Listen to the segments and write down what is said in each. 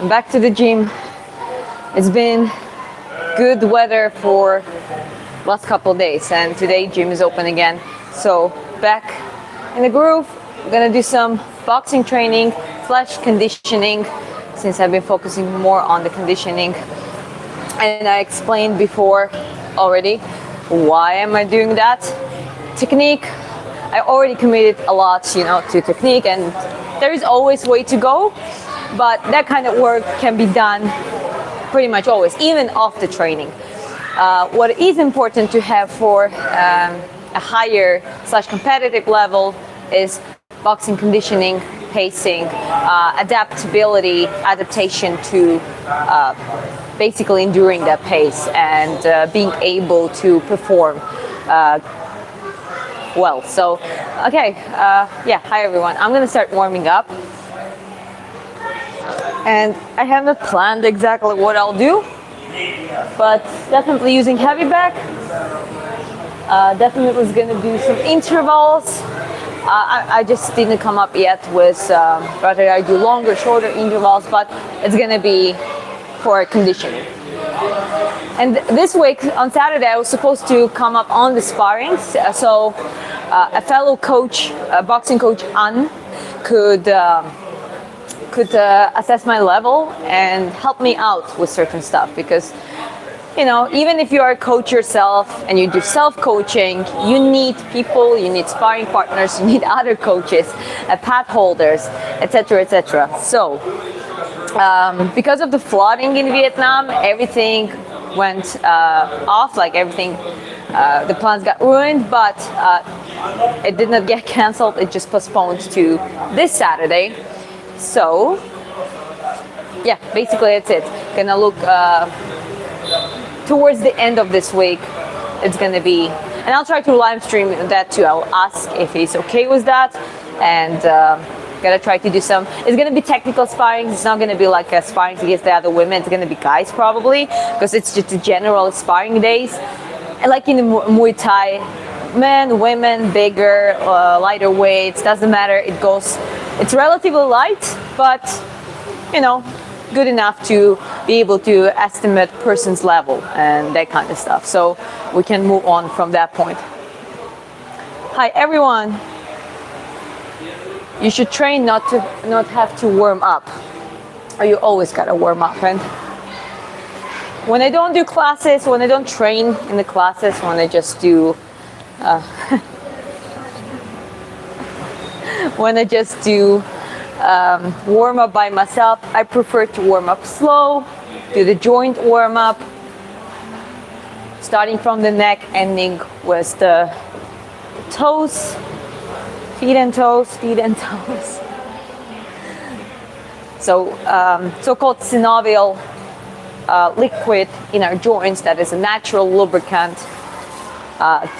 I'm back to the gym. It's been good weather for last couple of days, and today gym is open again. So back in the groove. I'm gonna do some boxing training / conditioning, since I've been focusing more on the conditioning. And I explained before already why am I doing that. Technique. I already committed a lot, to technique, and there is always way to go. But that kind of work can be done pretty much always, even off the training. What is important to have for a higher / competitive level is boxing conditioning, pacing, adaptation to basically enduring that pace and being able to perform well. So, okay, hi everyone. I'm gonna start warming up. And I haven't planned exactly what I'll do, but definitely using heavy bag. Definitely is gonna do some intervals. I just didn't come up yet with whether I do longer, shorter intervals, but it's gonna be for conditioning. And this week on Saturday, I was supposed to come up on the sparrings. So a fellow coach, a boxing coach, Ann, could assess my level and help me out with certain stuff, because even if you are a coach yourself and you do self-coaching, you need people, you need sparring partners, you need other coaches, pad holders, etc. So because of the flooding in Vietnam, everything went off, like everything, the plans got ruined, but it did not get canceled, it just postponed to this Saturday. So, yeah, basically that's it. Gonna look towards the end of this week. It's gonna be, and I'll try to live stream that too. I'll ask if he's okay with that, and gonna try to do some. It's gonna be technical sparring. It's not gonna be like a sparring against the other women. It's gonna be guys probably, because it's just a general sparring days. And like in the Muay Thai, men, women, bigger, lighter weights, doesn't matter. It's relatively light, but good enough to be able to estimate person's level and that kind of stuff. So we can move on from that point. Hi everyone. You should train not have to warm up, or you always gotta warm up. And when I don't do classes, when I don't train in the classes, when I just do warm up by myself, I prefer to warm up slow, do the joint warm up, starting from the neck, ending with the toes, feet and toes. So so-called synovial liquid in our joints, that is a natural lubricant,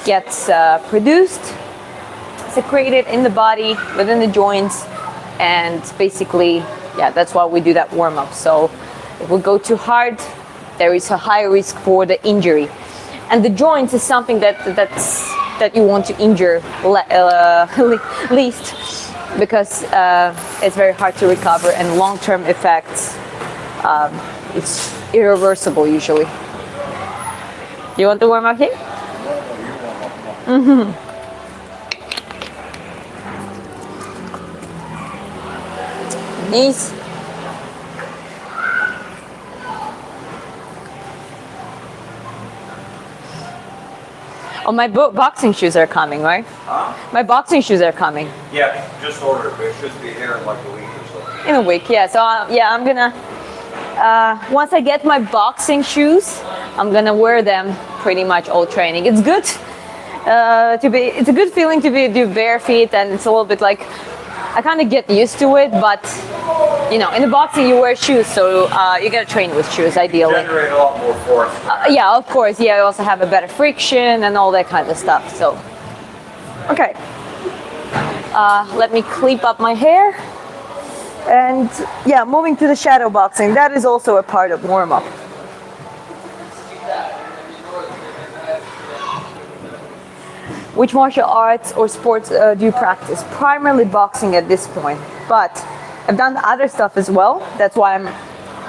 gets produced, secreted in the body, within the joints, and basically, that's why we do that warm-up. So if we go too hard, there is a high risk for the injury. And the joints is something that you want to injure least, because it's very hard to recover, and long-term effects, it's irreversible usually. You want to warm up here? Mm-hmm. Knees. Oh, my boxing shoes are coming, right? Huh? My boxing shoes are coming. Yeah, just ordered. They should be here in like a week or so. In a week, yeah. So I'm gonna, once I get my boxing shoes, I'm gonna wear them pretty much all training. It's good it's a good feeling to do bare feet, and it's a little bit like, I kind of get used to it, but in the boxing you wear shoes, so you gotta train with shoes ideally. Generate a lot more force. Yeah, of course. Yeah, you also have a better friction and all that kind of stuff. So, okay. Let me clip up my hair, and moving to the shadow boxing. That is also a part of warm up. Which martial arts or sports do you practice? Primarily boxing at this point, but I've done other stuff as well. That's why I'm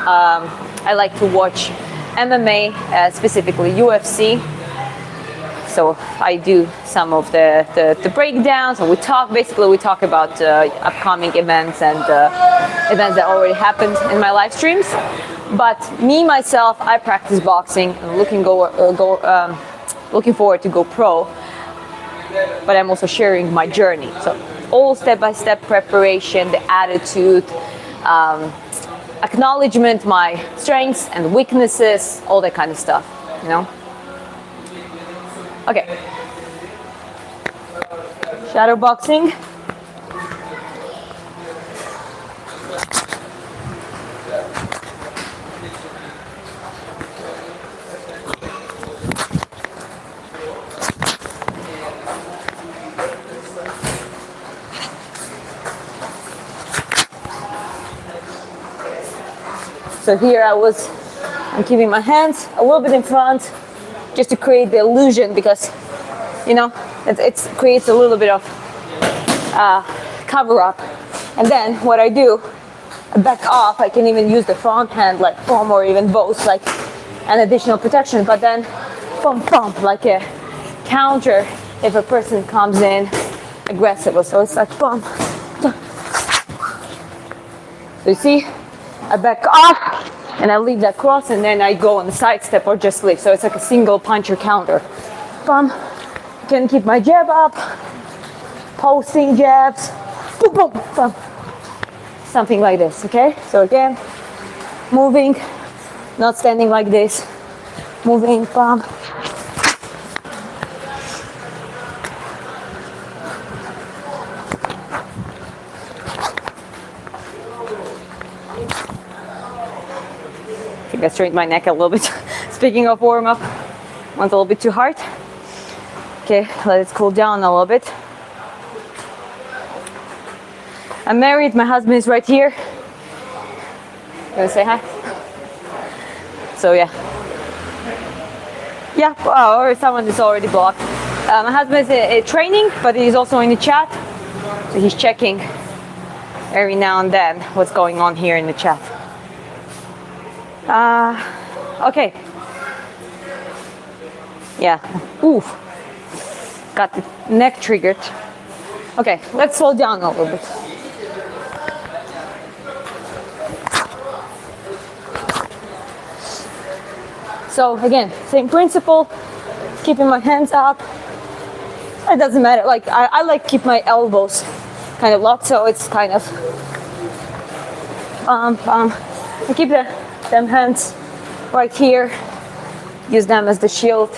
I like to watch MMA, specifically UFC. So I do some of the breakdowns, and we talk about upcoming events and events that already happened in my live streams. But me myself, I practice boxing and looking forward to go pro. But I'm also sharing my journey. So all step-by-step preparation, the attitude, acknowledgement, my strengths and weaknesses, all that kind of stuff, you know. Okay. Shadow boxing. So here I'm keeping my hands a little bit in front just to create the illusion, because, you know, it creates a little bit of cover up. And then what I do, I back off. I can even use the front hand like boom, or even both, like an additional protection. But then boom, boom, like a counter if a person comes in aggressive. So it's like boom. So you see, I back off and I leave that cross, and then I go on the side step or just leave. So it's like a single puncher counter. Boom. Can keep my jab up, posting jabs, boom, boom, boom. Something like this, okay? So again, moving, not standing like this, moving, boom. I think I straightened my neck a little bit. Speaking of warm up, went a little bit too hard. Okay, let it cool down a little bit. I'm married, my husband is right here. You wanna say hi? So yeah. Yeah, or someone is already blocked. My husband is training, but he's also in the chat. So he's checking every now and then what's going on here in the chat. Okay. Yeah. Ooh. Got the neck triggered. Okay, let's slow down a little bit. So again, same principle, keeping my hands up. It doesn't matter, like I like keep my elbows kind of locked, so it's kind of I keep them hands right here, use them as the shield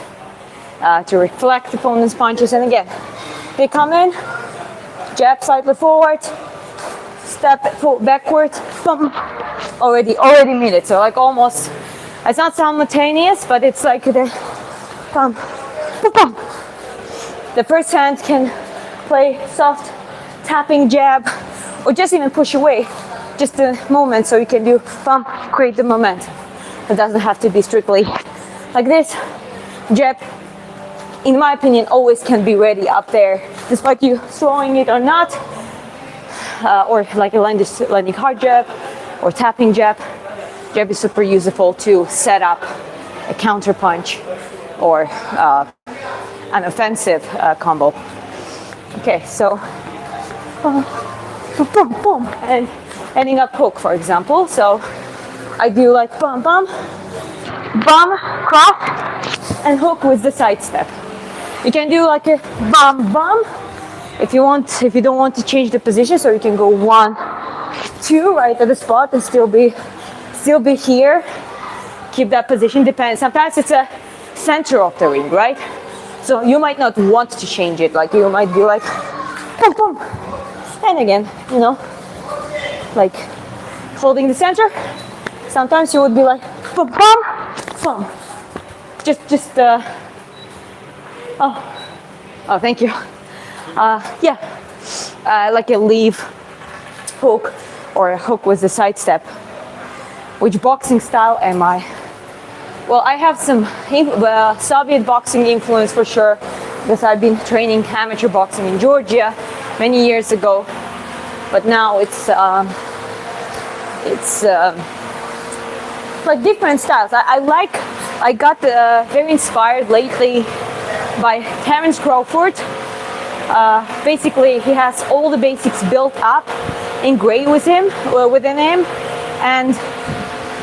to reflect opponent's punches. And again, they come in, jab slightly forward, step backward, boom, already made it. So like almost, it's not simultaneous, but it's like the boom, boom, boom. The first hand can play soft tapping jab, or just even push away, just the movement, so you can do boom, create the momentum. It doesn't have to be strictly like this. Jab, in my opinion, always can be ready up there, despite you throwing it or not, or like a landing hard jab or tapping jab. Jab is super useful to set up a counter punch or an offensive combo. Okay, so boom, boom, boom, and ending up hook, for example. So I do like bum, bum, bum, cross, and hook with the side step. You can do like a bum, bum if you want, if you don't want to change the position. So you can go 1, 2 right at the spot and still be here. Keep that position. Depends. Sometimes it's a center of the ring, right? So you might not want to change it. Like you might be like boom, boom, and again, you know, like holding the center. Sometimes you would be like boom, boom, boom. Just oh, thank you. Yeah, like a leave hook or a hook with the side step. Which boxing style am I? Well, I have some Soviet boxing influence for sure, because I've been training amateur boxing in Georgia many years ago. But now it's like different styles. I got very inspired lately by Terence Crawford. Basically, he has all the basics built up, ingrained within him, and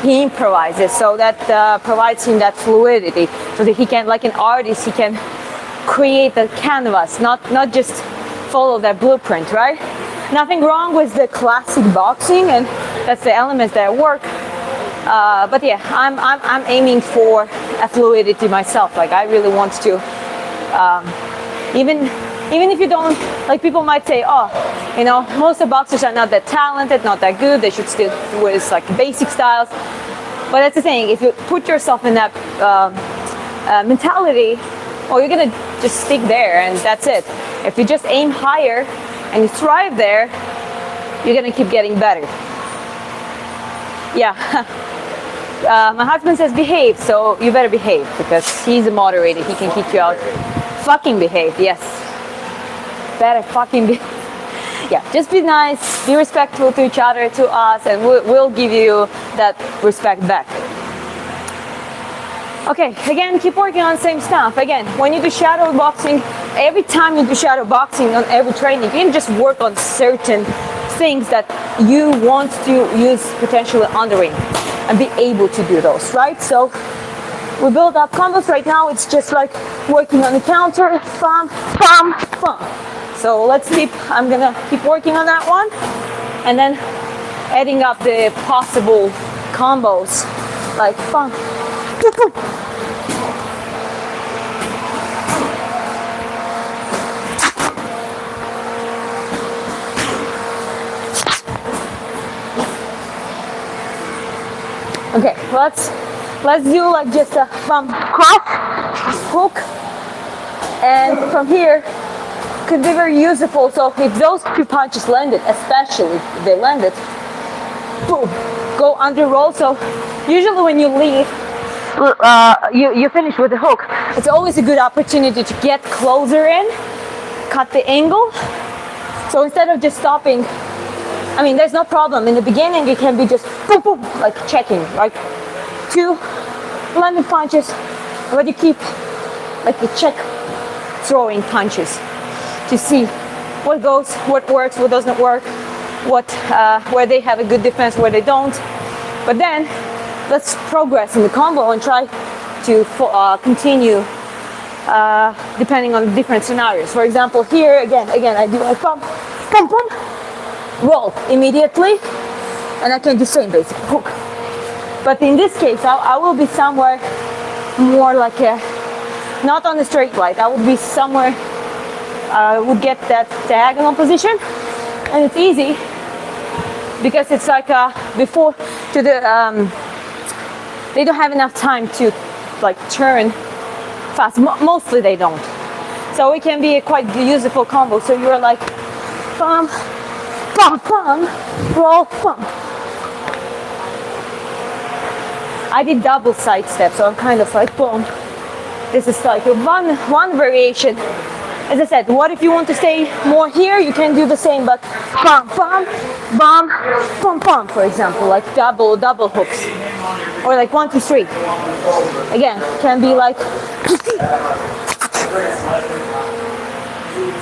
he improvises. So that provides him that fluidity, so that he can, like an artist, he can create a canvas, not just follow that blueprint, right? Nothing wrong with the classic boxing, and that's the elements that work. But yeah, I'm aiming for a fluidity myself. Like I really want to, even if you don't, like people might say, oh, you know, most of boxers are not that talented, not that good. They should still with like basic styles. But that's the thing. If you put yourself in that mentality, well, you're gonna just stick there, and that's it. If you just aim higher and you thrive there, you're gonna keep getting better. Yeah. My husband says behave, so you better behave, because he's a moderator. He can kick you out. Fucking behave, yes. Better fucking be. Yeah, just be nice, be respectful to each other, to us, and we'll give you that respect back. Okay, again, keep working on the same stuff. Again, when you do shadow boxing, every time you do shadow boxing on every training, you can just work on certain things that you want to use potentially on the ring and be able to do those, right? So we build up combos. Right now it's just like working on the counter, bam, bam, bam. So I'm gonna keep working on that one, and then adding up the possible combos, like bam, boom, boom. Okay, let's do like just a cross hook, and from here could be very useful. So if those two punches landed, especially if they landed, boom, go under roll. So usually when you leave, you finish with the hook. It's always a good opportunity to get closer in, cut the angle. So instead of just stopping, I mean, there's no problem. In the beginning, it can be just boom, boom, like checking, like 2 landed punches, but you keep like you check throwing punches to see what goes, what works, what doesn't work, where they have a good defense, where they don't. But then let's progress in the combo and try to continue depending on different scenarios. For example, here again, I do like pump, pump, pump. Roll immediately, and I can do same basic hook. But in this case, I will be somewhere more like not on the straight right. I would be somewhere, would get that diagonal position, and it's easy because it's like before to the they don't have enough time to like turn fast. Mostly they don't. So it can be a quite useful combo. So you're like bum, bum, bum, roll, bum. I did double side step, so I'm kind of like boom. This is like one variation. As I said, what if you want to stay more here? You can do the same, but bum, bum, bum, bum, bum, for example, like double hooks, or like 1, 2, 3. Again, can be like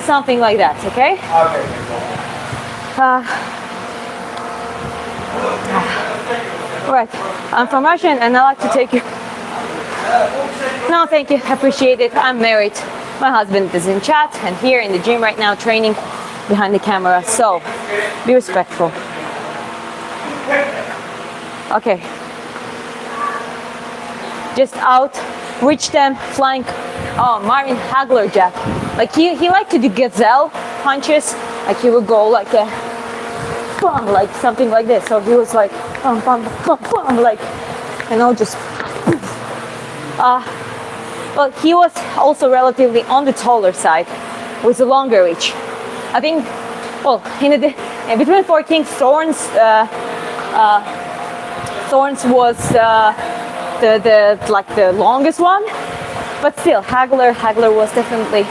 something like that. Okay. Right, I'm from Russia and I like to take you. No, thank you, appreciate it. I'm married. My husband is in chat and here in the gym right now training behind the camera. So be respectful. Okay. Just out, reach them, flank. Oh, Marvin Hagler Jack. Like he liked to do gazelle punches. Like he would go like a bum, like something like this. So he was like bum, bum, bum, bum, like, you know, just. Well, he was also relatively on the taller side with a longer reach. I think, well, in between 4 Kings, Thorns was the longest one, but still, Hagler was definitely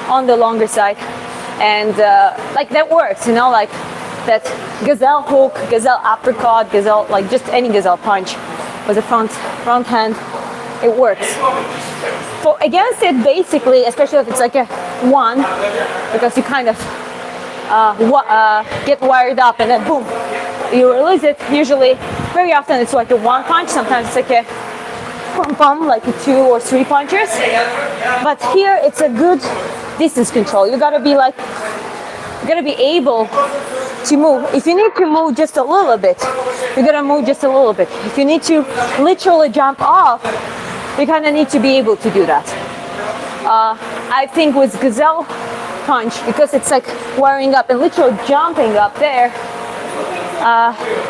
on the longer side, and like that works, you know, like that gazelle hook, gazelle uppercut, gazelle, like just any gazelle punch with the front hand, it works. For against it, basically, especially if it's like a one, because you kind of get wired up and then boom, you release it. Usually, very often it's like a one punch. Sometimes it's like a pum pum, like a 2 or 3 punches. But here it's a good distance control. You gotta be like, you gotta be able to move. If you need to move just a little bit, you gotta move just a little bit. If you need to literally jump off, you kind of need to be able to do that. I think with gazelle punch, because it's like wiring up and literally jumping up there,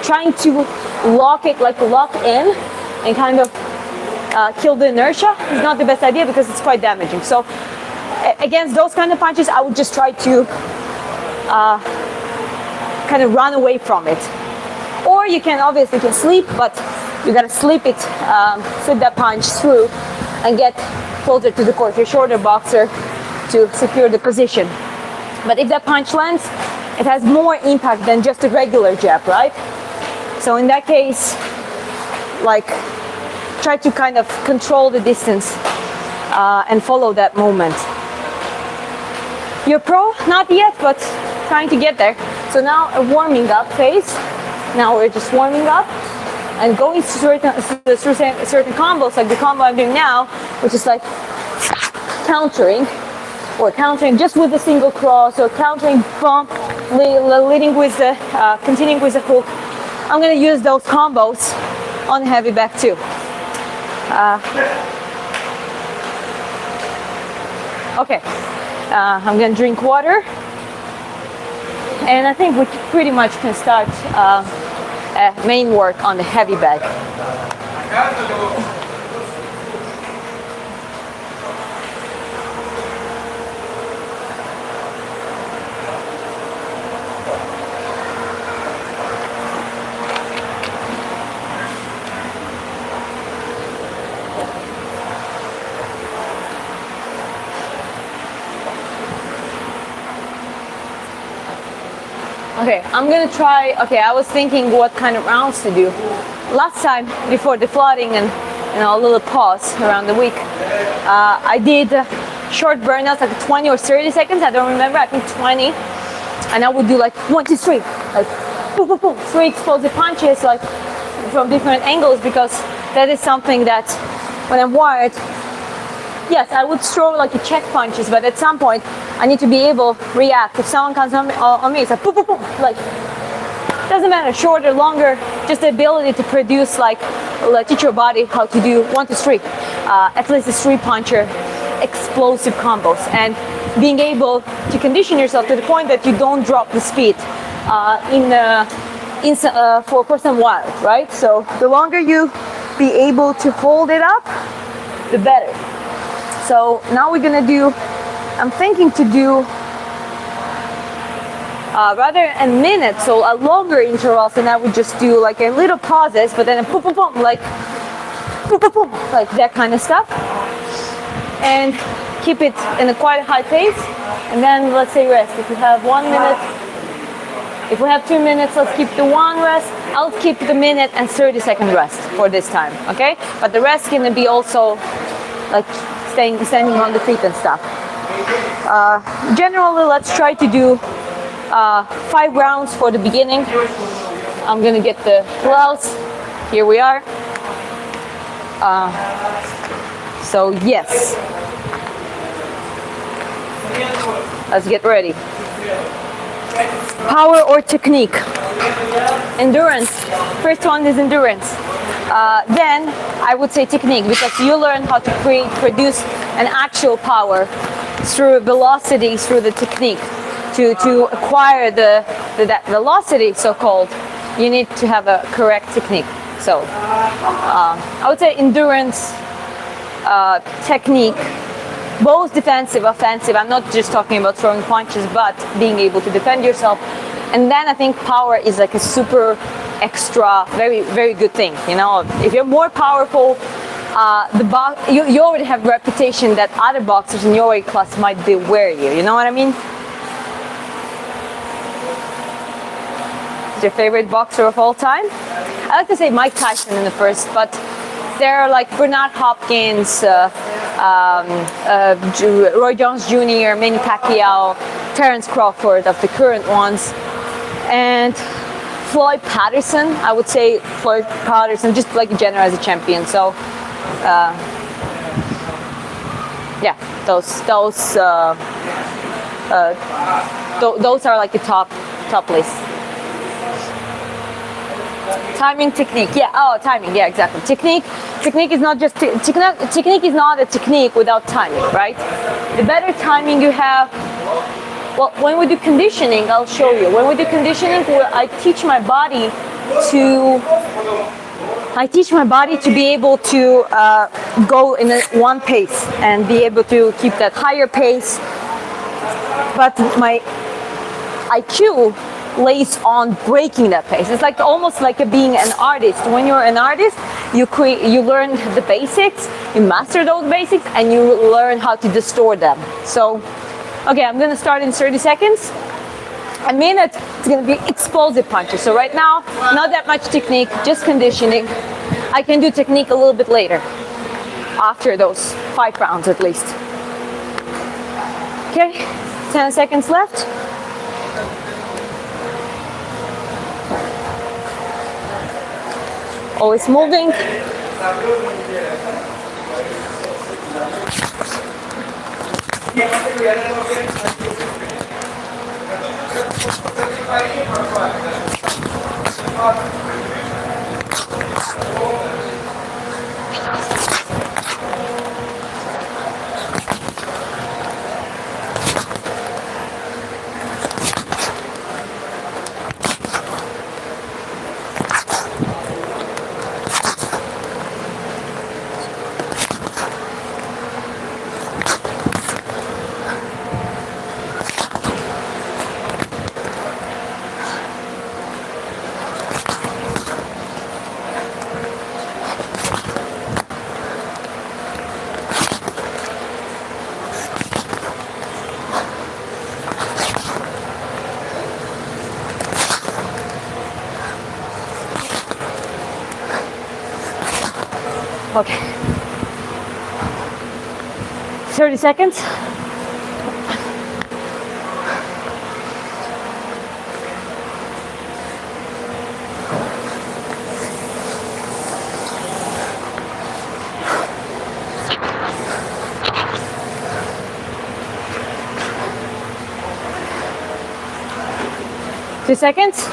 trying to lock it, like lock in and kind of kill the inertia is not the best idea because it's quite damaging. So against those kind of punches, I would just try to kind of run away from it. Or you can obviously sleep, but you gotta slip it, slip that punch through and get closer to the court. You're a shorter boxer to secure the position. But if that punch lands, it has more impact than just a regular jab, right? So in that case, like, try to kind of control the distance and follow that movement. You're pro? Not yet, but trying to get there. So now a warming up phase. Now we're just warming up and going through certain combos, like the combo I'm doing now, which is like countering, or countering just with a single cross, or countering bump, leading with the, continuing with the hook. I'm gonna use those combos on heavy back too. Okay, I'm gonna drink water, and I think we pretty much can start main work on the heavy bag. Okay, I'm gonna try, okay, I was thinking what kind of rounds to do. Last time, before the flooding and a little pause around the week, I did short burnouts, like 20 or 30 seconds, I don't remember, I think 20. And I would do like 1, 2, 3, like boom, boom, boom, 3 explosive punches, like from different angles, because that is something that when I'm wired, yes, I would throw like a check punches, but at some point I need to be able to react. If someone comes on me, it's like boom, boom, boom. Like, doesn't matter, shorter, longer, just the ability to produce, like teach your body how to do 1, 2, 3, at least a 3-puncher, explosive combos, and being able to condition yourself to the point that you don't drop the speed for some while, right? So the longer you be able to hold it up, the better. So now we're gonna do, I'm thinking to do rather a minute, so a longer intervals, and I would just do like a little pauses, but then a boom, boom, boom, like boom, boom, boom, like that kind of stuff, and keep it in a quite high pace. And then let's say rest. If we have 1 minute, if we have 2 minutes, let's keep the 1 rest. I'll keep the minute and 30-second rest for this time, okay? But the rest can be also like standing on the feet and stuff. Generally, let's try to do 5 rounds for the beginning. I'm gonna get the gloves. Here we are. So yes, let's get ready. Power or technique? Endurance. First one is endurance. Then I would say technique, because you learn how to produce an actual power through velocity, through the technique. To acquire that velocity, so-called, you need to have a correct technique. So I would say endurance, technique, both defensive, offensive. I'm not just talking about throwing punches, but being able to defend yourself. And then I think power is like a super extra, very, very good thing. You know, if you're more powerful, you already have a reputation that other boxers in your weight class might beware you. You know what I mean? your favorite boxer of all time? I like to say Mike Tyson in the first, but there are like Bernard Hopkins, Roy Jones Jr., Manny Pacquiao, Terence Crawford of the current ones, and Floyd Patterson. I would say Floyd Patterson, just like a general as a champion. So, yeah, those are like the top list. Timing, technique. Yeah. Oh, timing. Yeah, exactly. Technique is not just technique is not a technique without timing, right? The better timing you have. Well, when we do conditioning, I'll show you. When we do conditioning, I teach my body to be able to go in one pace and be able to keep that higher pace. But my IQ lays on breaking that pace. It's like almost like being an artist. When you're an artist, you learn the basics, you master those basics, and you learn how to distort them. So, okay, I'm gonna start in 30 seconds. A minute, it's gonna be explosive punches. So right now, not that much technique, just conditioning. I can do technique a little bit later, after those 5 rounds at least. Okay, 10 seconds left. Always moving. Okay. 30 seconds. Two seconds.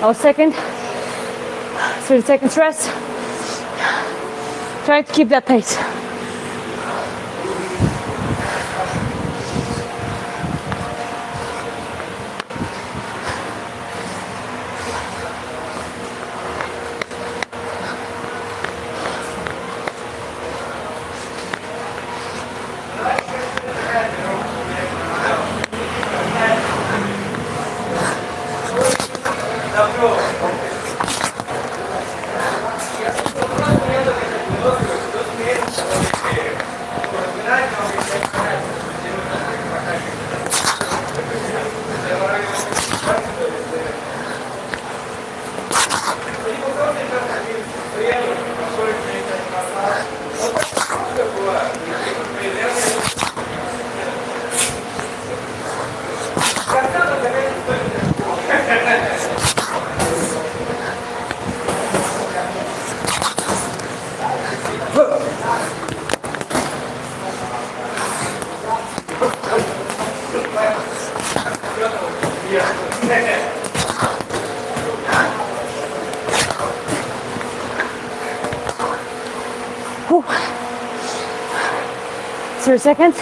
I'll second. 30 seconds rest. Try to keep that pace. Whew. 0 seconds.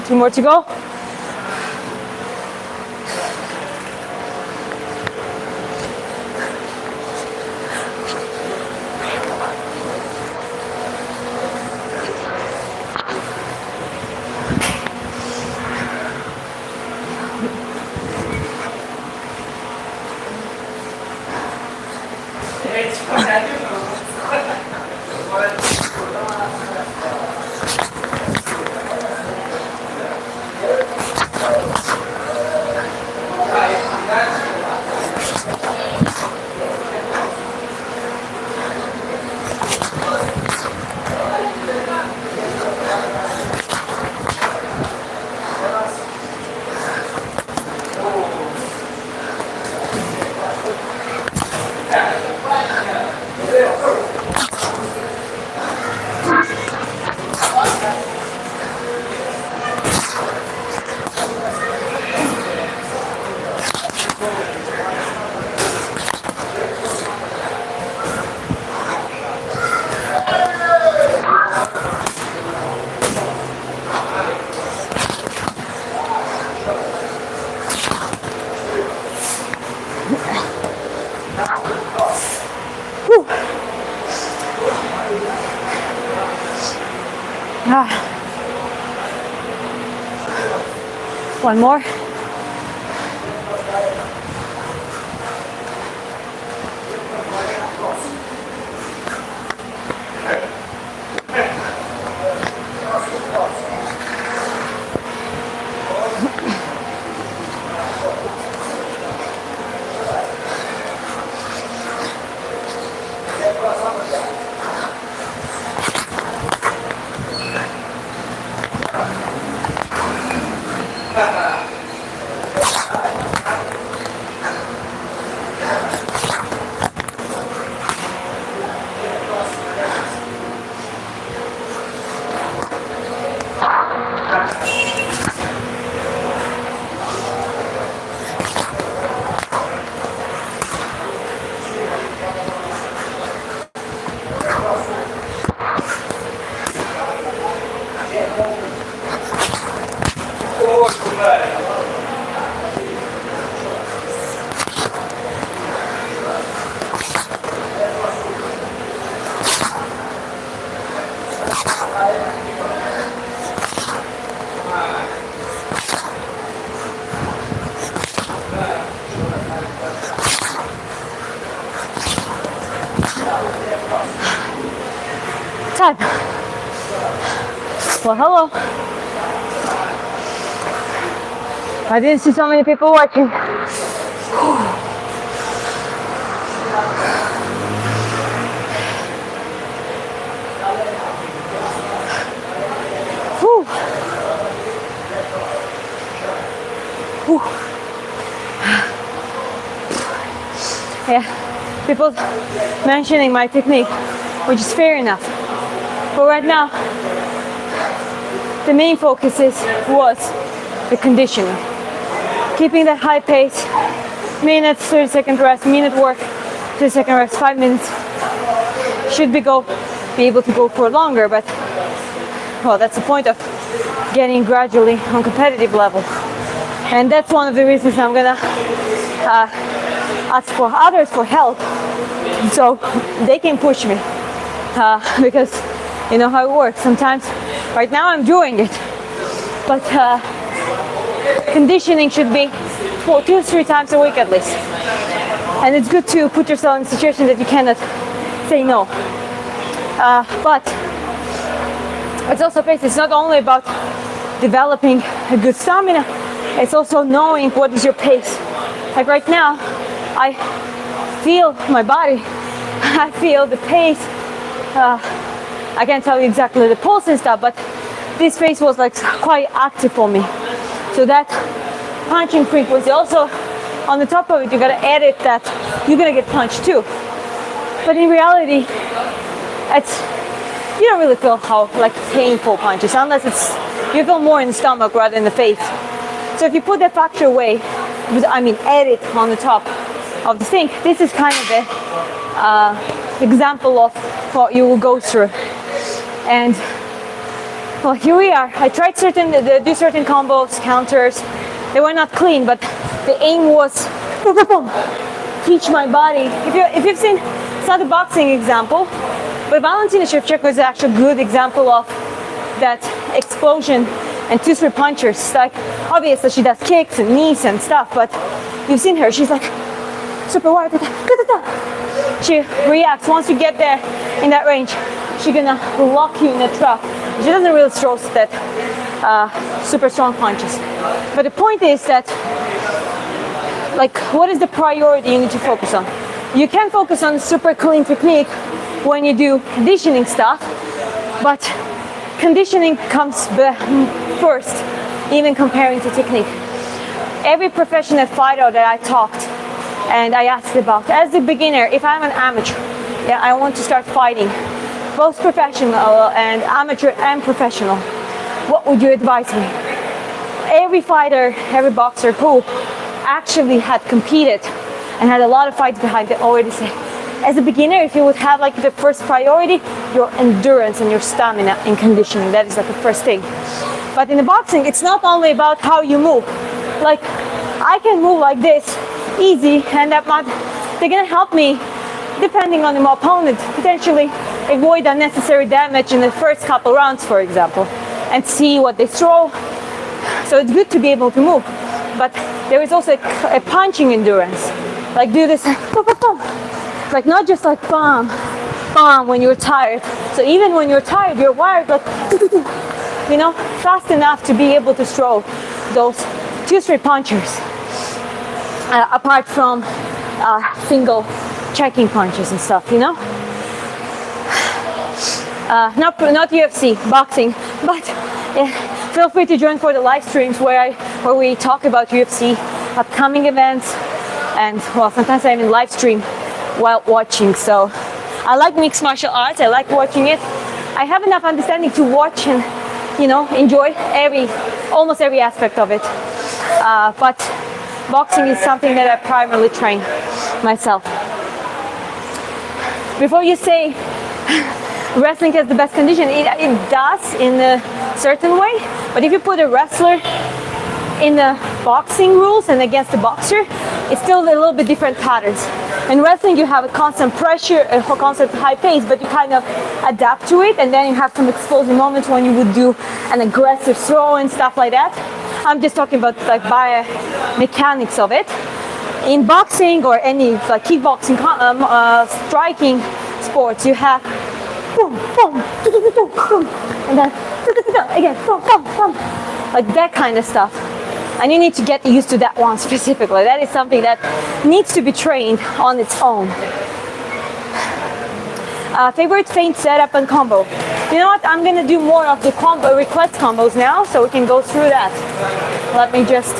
Two more to go. One more. Time. Well, hello. I didn't see so many people watching. Whew. Whew. Yeah, people mentioning my technique, which is fair enough. But right now, the main focus was the conditioning. Keeping that high pace, minutes, 30-second rest, minute work, 30-second rest, 5 minutes. Should be able to go for longer, but well, that's the point of getting gradually on competitive level. And that's one of the reasons I'm gonna ask for others for help, so they can push me. Because you know how it works. Sometimes, right now I'm doing it, but conditioning should be 2 to 3 times a week at least. And it's good to put yourself in a situation that you cannot say no. But it's also it's not only about developing a good stamina, it's also knowing what is your pace. Like right now, I feel my body, I feel the pace I can't tell you exactly the pulse and stuff, but this phase was like quite active for me. So that punching frequency. Also, on the top of it, you gotta edit that you're gonna get punched too. But in reality, you don't really feel how like painful punches unless you feel more in the stomach rather than the face. So if you put that factor away, edit on the top of the thing, this is kind of the example of what you will go through. And well, here we are. I tried do certain combos, counters. They were not clean, but the aim was boom, boom, boom, teach my body. If you've seen, it's not a boxing example, but Valentina Shevchenko is actually a good example of that explosion and 2-3 punchers. Like, obviously she does kicks and knees and stuff, but you've seen her, she's like super wide. She reacts. Once you get there in that range, she's gonna lock you in a trap. She doesn't really throw that super strong punches. But the point is that, like, what is the priority you need to focus on? You can focus on super clean technique when you do conditioning stuff, but conditioning comes first, even comparing to technique. Every professional fighter that I talked and I asked about, as a beginner, if I'm an amateur, I want to start fighting, both professional and amateur and professional, what would you advise me? Every fighter, every boxer who actually had competed and had a lot of fights behind it already say, as a beginner, if you would have like the first priority, your endurance and your stamina and conditioning, that is like the first thing. But in the boxing, it's not only about how you move. Like, I can move like this, easy, and they're gonna help me, depending on the opponent, potentially avoid unnecessary damage in the first couple rounds, for example, and see what they throw. So it's good to be able to move. But there is also a punching endurance. Like, do this, boom, boom, boom. Like, not just like bam, bam when you're tired. So even when you're tired, you're wired like, you know, fast enough to be able to throw those 2-3 punches, apart from single checking punches and stuff, you know. Not UFC, boxing, but feel free to join for the live streams where we talk about UFC, upcoming events, and well, sometimes I even live stream while watching. So I like mixed martial arts. I like watching it. I have enough understanding to watch and, you know, enjoy almost every aspect of it. But boxing is something that I primarily train myself. Before you say wrestling has the best condition, it does in a certain way. But if you put a wrestler in the boxing rules and against the boxer, it's still a little bit different patterns. In wrestling, you have a constant pressure, a constant high pace, but you kind of adapt to it, and then you have some explosive moments when you would do an aggressive throw and stuff like that. I'm just talking about like biomechanics of it. In boxing or any like kickboxing, striking sports, you have boom, boom, boom, and then again, boom, boom, boom, like that kind of stuff. And you need to get used to that one specifically. That is something that needs to be trained on its own. Favorite feint setup and combo. You know what? I'm gonna do more of the combo request combos now, so we can go through that. Let me just.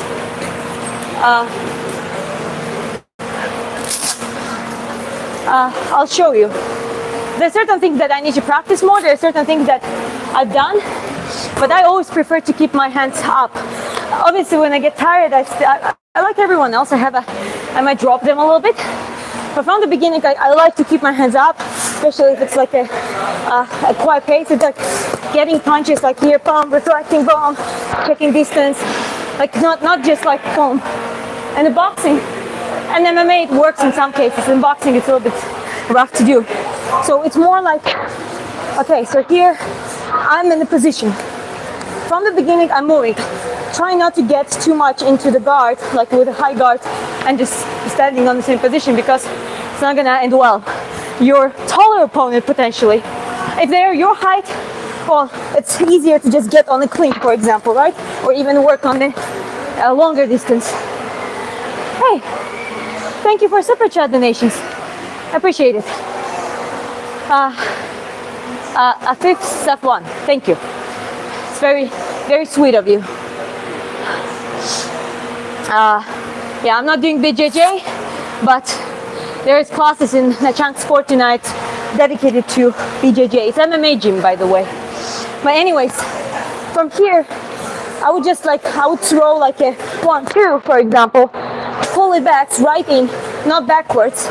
I'll show you. There's certain things that I need to practice more. There are certain things that I've done, but I always prefer to keep my hands up. Obviously, when I get tired, I like everyone else. I might drop them a little bit. But from the beginning, I like to keep my hands up, especially if it's like a quiet pace. It's like getting punches like here, boom, reflecting, boom, checking distance, like not just like boom. And the boxing and MMA, it works in some cases. In boxing, it's a little bit rough to do. So it's more like, okay, so here I'm in the position. From the beginning, I'm moving. Try not to get too much into the guard, like with a high guard, and just standing on the same position, because it's not gonna end well. Your taller opponent, potentially, if they're your height, well, it's easier to just get on the clean, for example, right? Or even work on the longer distance. Hey, thank you for super chat donations. I appreciate it. A fifth step one. Thank you. It's very, very sweet of you. Yeah, I'm not doing BJJ, but there is classes in Nachang Sport tonight dedicated to BJJ. It's MMA gym, by the way. But anyways, from here, I would throw like a 1-2, for example, pull it back, right in, not backwards.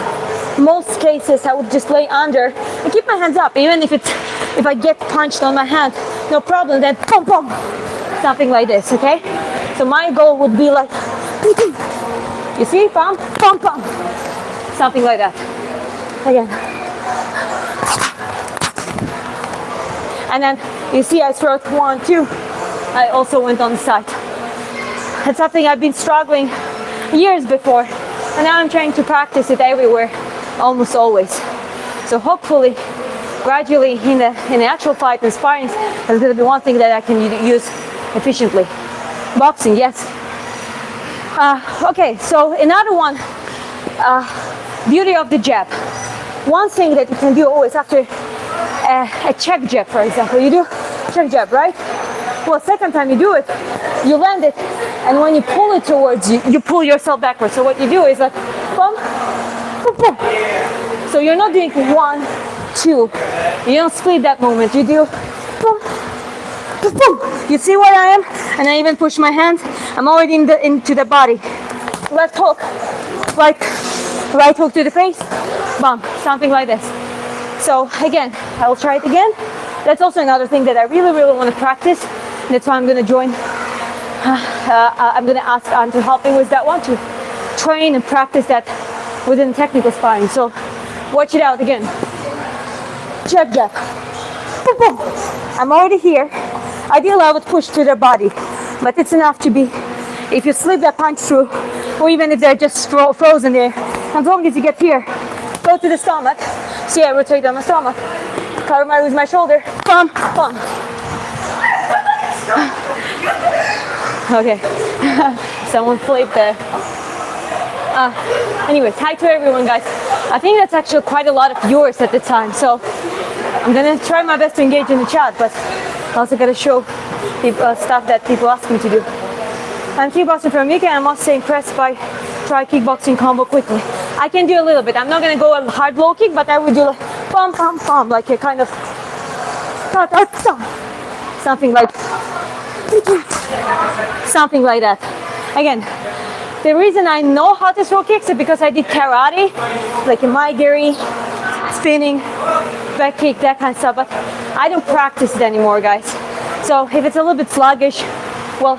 Most cases, I would just lay under and keep my hands up, even if I get punched on my hand, no problem. Then pum pum, something like this. Okay. So my goal would be like, you see, pum pum pum, something like that. Again. And then you see, I throw 1-2. I also went on the side. It's something I've been struggling years before, and now I'm trying to practice it everywhere, almost always. So hopefully, gradually in the actual fight and sparring, there's going to be one thing that I can use efficiently. Boxing, yes. Okay, so another one, beauty of the jab. One thing that you can do always after a check jab, for example, you do check jab, right? Well, second time you do it, you land it, and when you pull it towards you, you pull yourself backwards. So what you do is like, boom, boom, boom. So you're not doing 1-2. You don't split that movement. You do boom, boom, boom. You see where I am? And I even push my hands. I'm already into the body. Left hook, like right hook to the face, bump, something like this. So again, I will try it again. That's also another thing that I really, really want to practice. That's why I'm going to join. I'm going to ask Anne to help me with that one, to train and practice that within technical sparring. So watch it out again. Check jab. Boom, boom. I'm already here. Ideally, I would push to the body, but it's enough to be, if you slip that punch through, or even if they're just frozen there, as long as you get here, go to the stomach. See, I rotate on my stomach. Cover with my shoulder. Bum, bum. Okay. Someone flipped there. Anyways, hi to everyone, guys. I think that's actually quite a lot of viewers at the time, so I'm gonna try my best to engage in the chat, but I also gotta show people, stuff that people ask me to do. I'm kickboxing from UK, and I'm also impressed by try kickboxing combo quickly. I can do a little bit. I'm not gonna go a hard low kick, but I would do like bum bum bum, like a kind of something like that. Again, the reason I know how to throw kicks is because I did karate, like in maigiri, spinning, back kick, that kind of stuff. But I don't practice it anymore, guys. So if it's a little bit sluggish, well,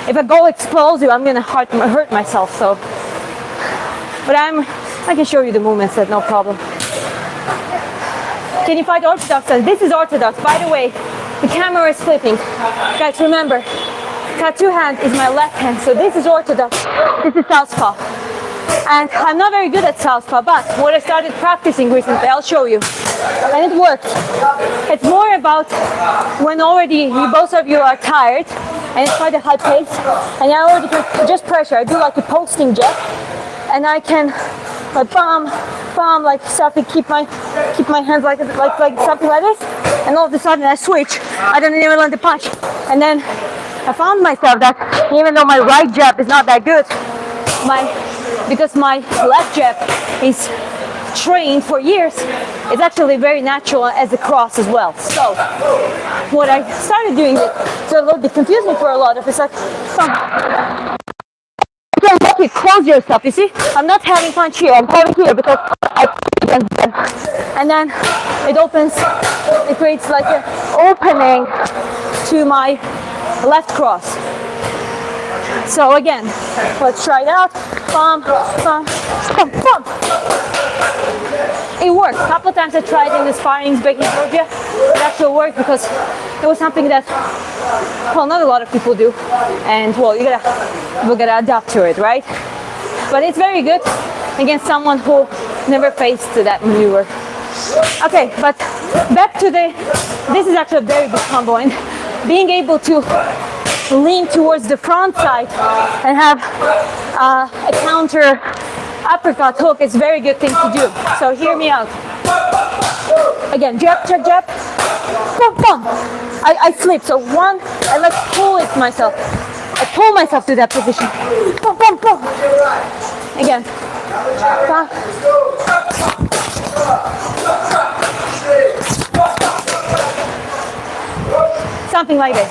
if I go explosive, I'm gonna hurt myself. So, but I can show you the movements, that no problem. Can you fight orthodox? This is orthodox. By the way, the camera is flipping. Guys, remember, tattoo hand is my left hand, so this is orthodox. This is southpaw. And I'm not very good at southpaw, but what I started practicing recently, I'll show you. And it works. It's more about when already both of you are tired, and it's quite a high pace, and I already can just pressure. I do like a posting jab, and I can like bam, bam, like something, keep my hands like something like this, and all of a sudden I switch. I don't even land the punch, and then I found myself that even though my right jab is not that good, because my left jab is trained for years, it's actually very natural as a cross as well. So what I started doing, it's a little bit confusing for a lot of, it's like you can make it close yourself, you see? I'm not having punch here, I'm having here because and then it opens, it creates like an opening to my left cross. So again, let's try it out. Bum, bum, bum, bum. It worked. A couple of times I tried in the sparrings back in Georgia. It actually worked because it was something that, well, not a lot of people do, and well, we gotta adapt to it, right? But it's very good against someone who never faced that maneuver. Okay, but back to this is actually a very good combo, and being able to lean towards the front side and have a counter uppercut hook is a very good thing to do. So hear me out. Again, jab, check jab, boom, boom. I flip. So one, I like pull it myself. I pull myself to that position. Boom, boom, boom. Again. Bam. Something like this.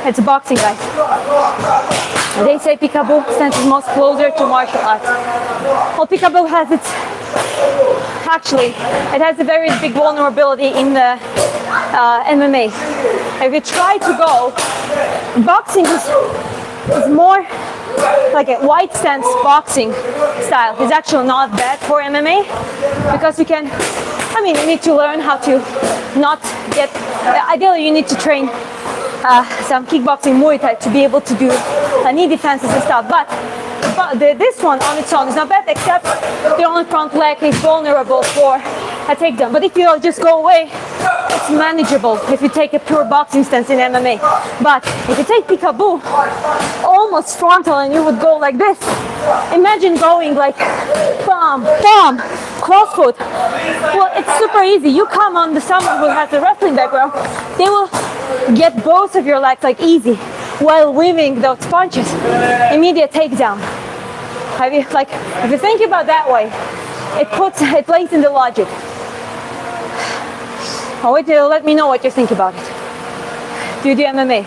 It's a boxing, guys. They say peekaboo stance is most closer to martial arts. Well, peekaboo has its, actually, it has a very big vulnerability in the MMA. If you try to go, boxing is more like a wide stance boxing style. It's actually not bad for MMA because you can, you need to learn how to not get, ideally you need to train some kickboxing Muay Thai to be able to do knee defenses and stuff, but this one on its own is not bad, except the only front leg is vulnerable for a takedown. But if you just go away, it's manageable if you take a pure boxing stance in MMA. But if you take peekaboo almost frontal and you would go like this, imagine going like bam, bam, cross foot. Well, it's super easy. You come on the someone who has a wrestling background, they will get both of your legs like easy while weaving those punches. Immediate takedown. If you think about that way, it plays in the logic. Oh, wait till let me know what you think about it. Do you do MMA?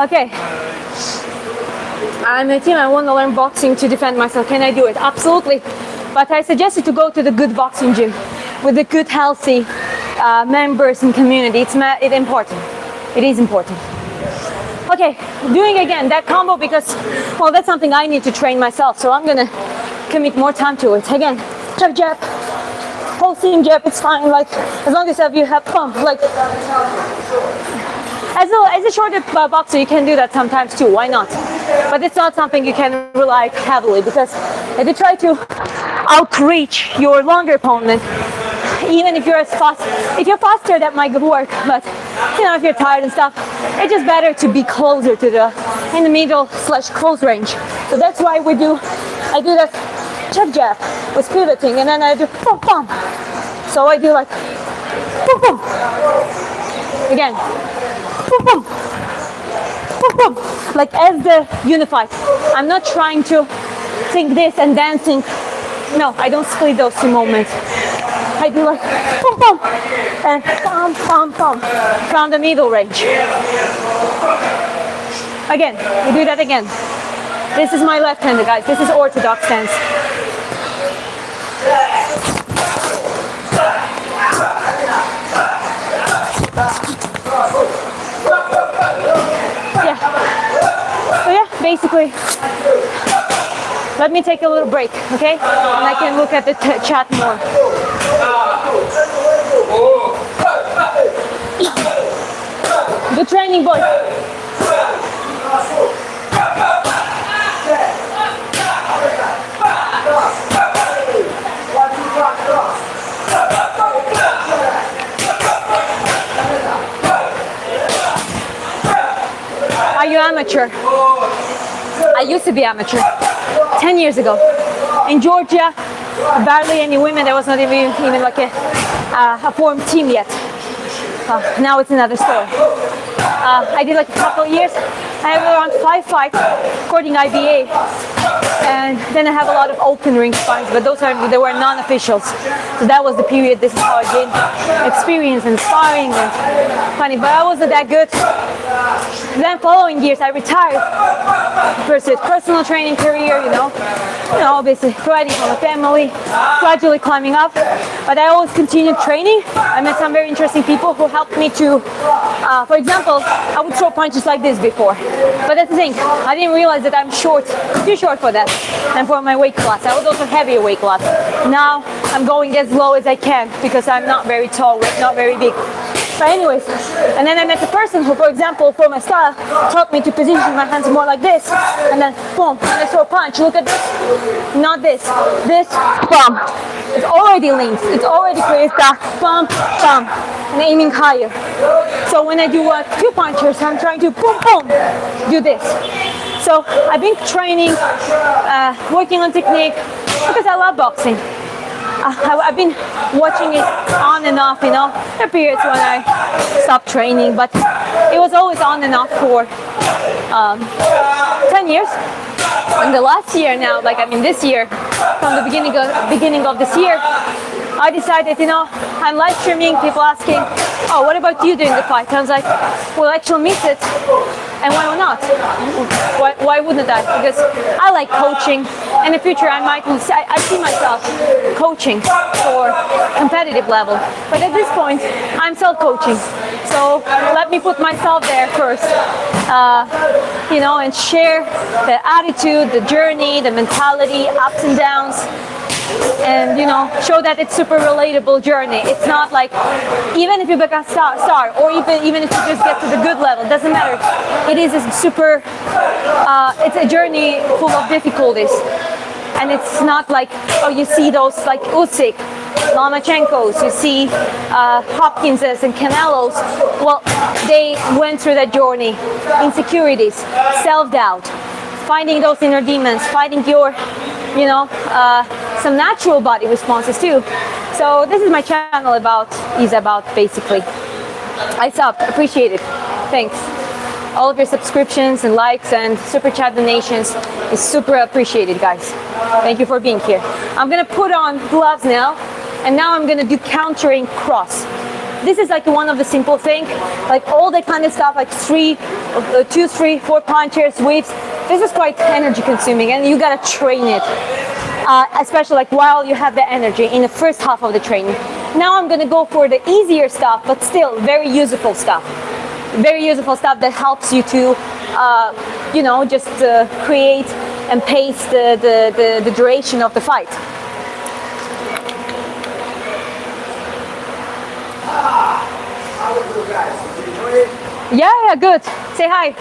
Okay. I'm a team. I want to learn boxing to defend myself. Can I do it? Absolutely. But I suggest you to go to the good boxing gym with the good, healthy members and community. It's important. It is important. Okay, doing again that combo because, well, that's something I need to train myself. So I'm gonna commit more time to it. Again, jab, jab, pulsing jab. It's fine. Like as long as you have pump. Like as a shorter boxer, you can do that sometimes too. Why not? But it's not something you can rely heavily because if you try to outreach your longer opponent, even if you're faster, that might work. But if you're tired and stuff, it's just better to be closer to in the middle / close range. So that's why I do that jab jab with pivoting, and then I do boom boom. So I do like boom boom again, boom boom, boom boom, like as the unified. I'm not trying to think this and then think. No, I don't split those two moments. I do like boom boom and bum bum bum from the middle range. Again, we do that again. This is my left hand, guys. This is orthodox stance. Yeah. So yeah, basically. Let me take a little break, okay? And I can look at the chat more. Good training, boys. Are you amateur? I used to be amateur 10 years ago. In Georgia, barely any women. There was not even like a formed team yet. Now it's another story. I did like a couple of years. I have around 5 fights according IBA, and then I have a lot of open ring fights, but they were non-officials. So that was the period. This is how I gained experience and sparring and funny. But I wasn't that good. Then following years, I retired. Pursued personal training career, obviously providing for my family, gradually climbing up. But I always continued training. I met some very interesting people who helped me to, for example, I would throw punches like this before. But that's the thing, I didn't realize that I'm too short for that, and for my weight class. I was also heavier weight class. Now I'm going as low as I can because I'm not very tall, not very big. But anyways, and then I met a person who, for example, for my style, taught me to position my hands more like this, and then boom, and I throw a punch. Look at this, not this, boom. It's already linked. It's already clear. That bump, bump, and aiming higher. So when I do two punches, I'm trying to boom, boom, do this. So I've been training, working on technique because I love boxing. I've been watching it on and off, you know. There are periods when I stopped training, but it was always on and off for 10 years. And the last year now, like I mean this year, from the beginning of this year, I decided, you know, I'm live streaming, people asking, oh, what about you doing the fight? I was like, well, actually miss it, and why not? Why wouldn't I? Because I like coaching. In the future, I see myself coaching for competitive level. But at this point, I'm self-coaching. So let me put myself there first, you know, and share the attitude, the journey, the mentality, ups and downs, and you know, show that it's super relatable journey. It's not like, even if you become a star or even if you just get to the good level, doesn't matter. It is a super, it's a journey full of difficulties. And it's not like, oh, you see those like Usyk, Lomachenkos, you see Hopkinses and Canelos. Well, they went through that journey. Insecurities, self-doubt, finding those inner demons, finding your, you know, some natural body responses too. So this is my channel is about basically. I sub, appreciate it. Thanks. All of your subscriptions and likes and super chat donations is super appreciated, guys. Thank you for being here. I'm gonna put on gloves now, and now I'm gonna do countering cross. This is like one of the simple things, like all that kind of stuff, like 2, 3, 4 punches, sweeps. This is quite energy consuming, and you gotta train it, especially like while you have the energy in the first half of the training. Now I'm gonna go for the easier stuff, but still very useful stuff. Very useful stuff that helps you to, you know, just create and pace the duration of the fight. How are you guys? Did you enjoy it? Yeah, good. Say hi.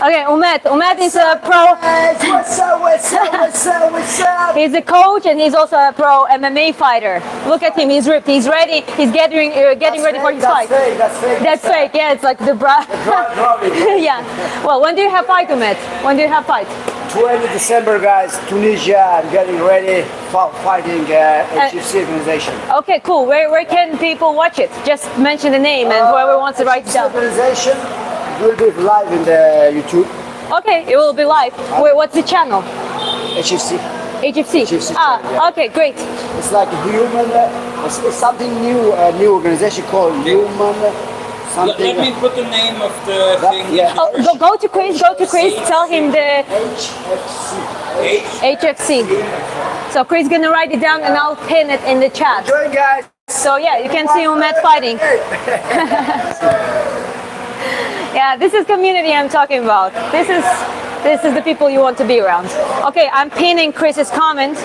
Okay, Umed is a pro. What's up, what's up, what's up, what's up? He's a coach and he's also a pro MMA fighter. Look at him, he's ripped, he's ready, he's getting ready for his fight. That's fake. That's fake, yeah, it's like the bra. Yeah. Well, when do you have fight, Umed? When do you have fight? 20 December, guys, Tunisia. I'm getting ready, fighting HFC organization. Okay, cool. Where can people watch it? Just mention the name and whoever wants to write it down. Organization will be live in the YouTube. Okay, it will be live. Wait, what's the channel? HFC. HFC. HFC channel, yeah. Okay, great. It's like a human. It's something new. A new organization called Human. Something. Let me put the name of the thing. Yeah. Oh, go to Chris. Tell him the HFC. HFC. So Chris is gonna write it down and I'll pin it in the chat. Good guys. So yeah, you can see Umed fighting. Yeah, this is community I'm talking about. This is the people you want to be around. Okay, I'm pinning Chris's comment.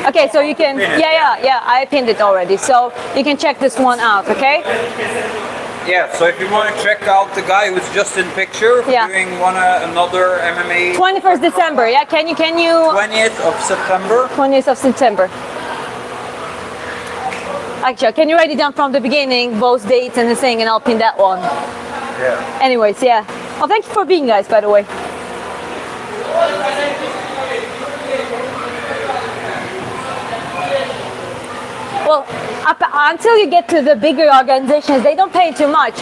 Okay, so you can, yeah, I pinned it already. So you can check this one out, okay? Yeah, so if you want to check out the guy who's just in picture Yeah. doing another MMA 21st December, yeah, can you? 20th of September. 20th of September. Actually, can you write it down from the beginning, both dates and the thing, and I'll pin that one. Yeah. Anyways, yeah. Well, thank you for being, guys, by the way. Well, until you get to the bigger organizations, they don't pay too much.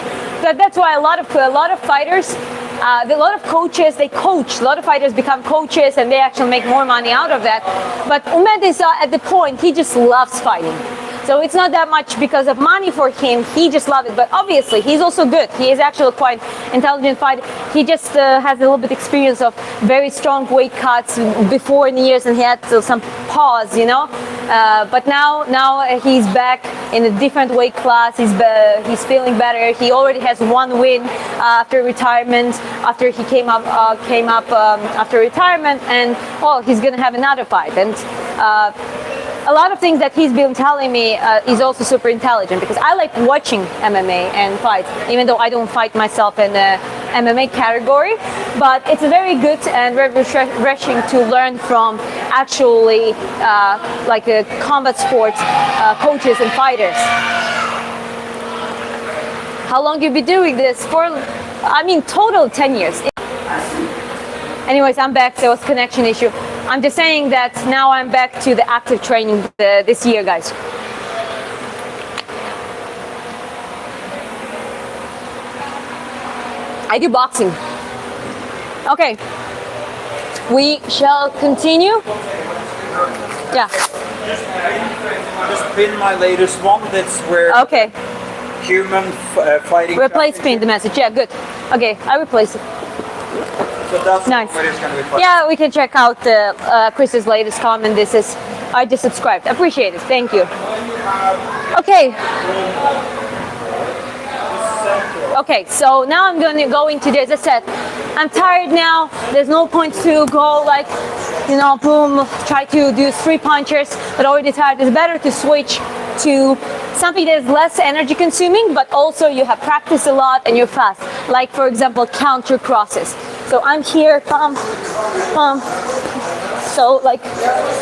But that's why a lot of fighters, a lot of coaches, they coach. A lot of fighters become coaches, and they actually make more money out of that. But Umed is at the point, he just loves fighting. So it's not that much because of money for him. He just loves it. But obviously, he's also good. He is actually quite intelligent fighter. He just has a little bit experience of very strong weight cuts before in the years, and he had some pause, you know. But now he's back in a different weight class. He's feeling better. He already has one win after retirement. After he came up after retirement, and well, he's gonna have another fight. And a lot of things that he's been telling me is also super intelligent, because I like watching MMA and fights, even though I don't fight myself in the MMA category. But it's very good and very refreshing to learn from actually like combat sports coaches and fighters. How long you been doing this for? I mean, total 10 years. Anyways, I'm back. There was connection issue. I'm just saying that now I'm back to the active training this year, guys. I do boxing. Okay. We shall continue. Yeah. Just pin my latest one. That's where Okay. human fighting. Replace pin the message. Yeah, good. Okay, I replace it. So that's Nice. where it's gonna be fighting. Yeah, we can check out Chris's latest comment. This is, I just subscribed. Appreciate it. Thank you. Okay. Okay, so now I'm going to go into this. As I said, I'm tired now. There's no point to go like, you know, boom, try to do 3 punches, but already tired. It's better to switch to something that is less energy consuming, but also you have practiced a lot and you're fast. Like, for example, counter crosses. So I'm here, pump, pump. So like,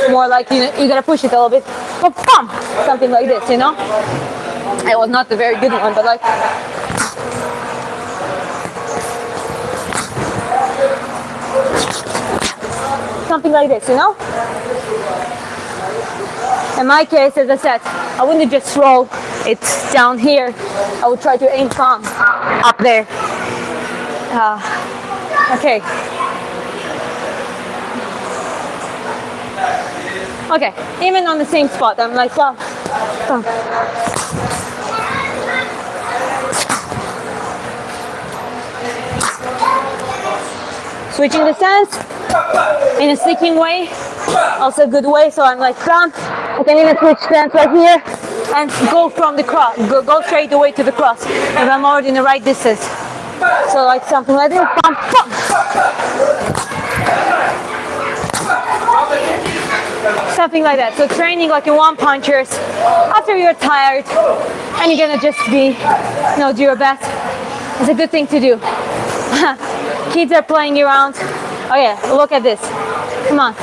more like, you know, you gotta push it a little bit, pump, pump, something like this, you know? It was not a very good one, but like, something like this, you know? In my case, as I said, I wouldn't just throw it down here. I would try to aim from up there. Okay. Okay, even on the same spot, I'm like, well, switching the stance in a sticking way, also a good way. So I'm like, come. I can even switch stance right here and go from the cross, go straight away to the cross if I'm already in the right distance. So like something like this, pump, pump. Something like that. So training like in one punchers after you're tired and you're gonna just be, you know, do your best. It's a good thing to do. Kids are playing around. Oh yeah, look at this. Come on.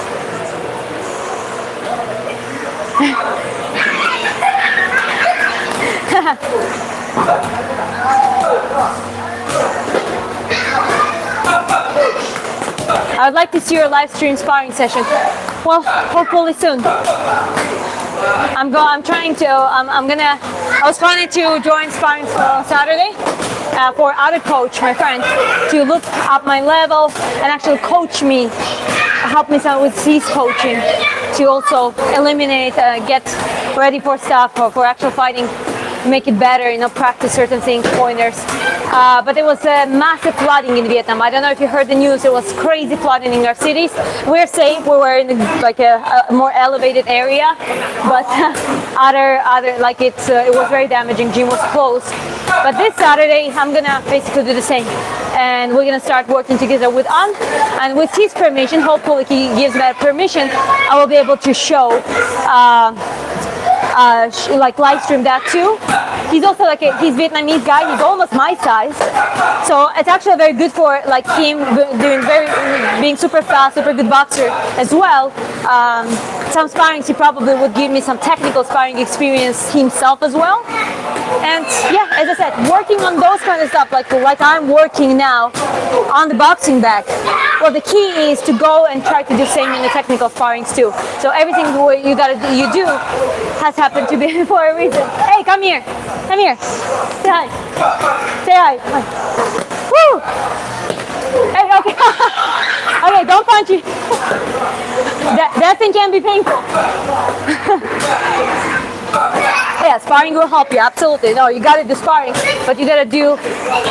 I would like to see your live stream sparring session. Well, hopefully soon. I was planning to join sparring on Saturday for other coach, my friend, to look up my level and actually coach me, help me out with cease coaching to also eliminate, get ready for stuff for actual fighting, make it better, you know, practice certain things, pointers. But there was a massive flooding in Vietnam. I don't know if you heard the news. It was crazy flooding in our cities. We're safe. We were in like a more elevated area, but other like it was very damaging. Gym was closed. But this Saturday, I'm gonna basically do the same, and we're gonna start working together with An, and with his permission, hopefully he gives that permission, I will be able to show. Like live stream that too. He's also like he's Vietnamese guy. He's almost my size, so it's actually very good for like him being super fast, super good boxer as well. Some sparring, he probably would give me some technical sparring experience himself as well. And yeah, as I said, working on those kind of stuff, like I'm working now on the boxing bag. Well, the key is to go and try to do the same in the technical sparrings too. So everything you do has happened to be for a reason. Hey, come here. Come here. Say hi. Say hi. Woo! Hey, okay. Okay, don't punch you. That thing can be painful. Yeah, sparring will help you, absolutely. No, you gotta do sparring, but you gotta do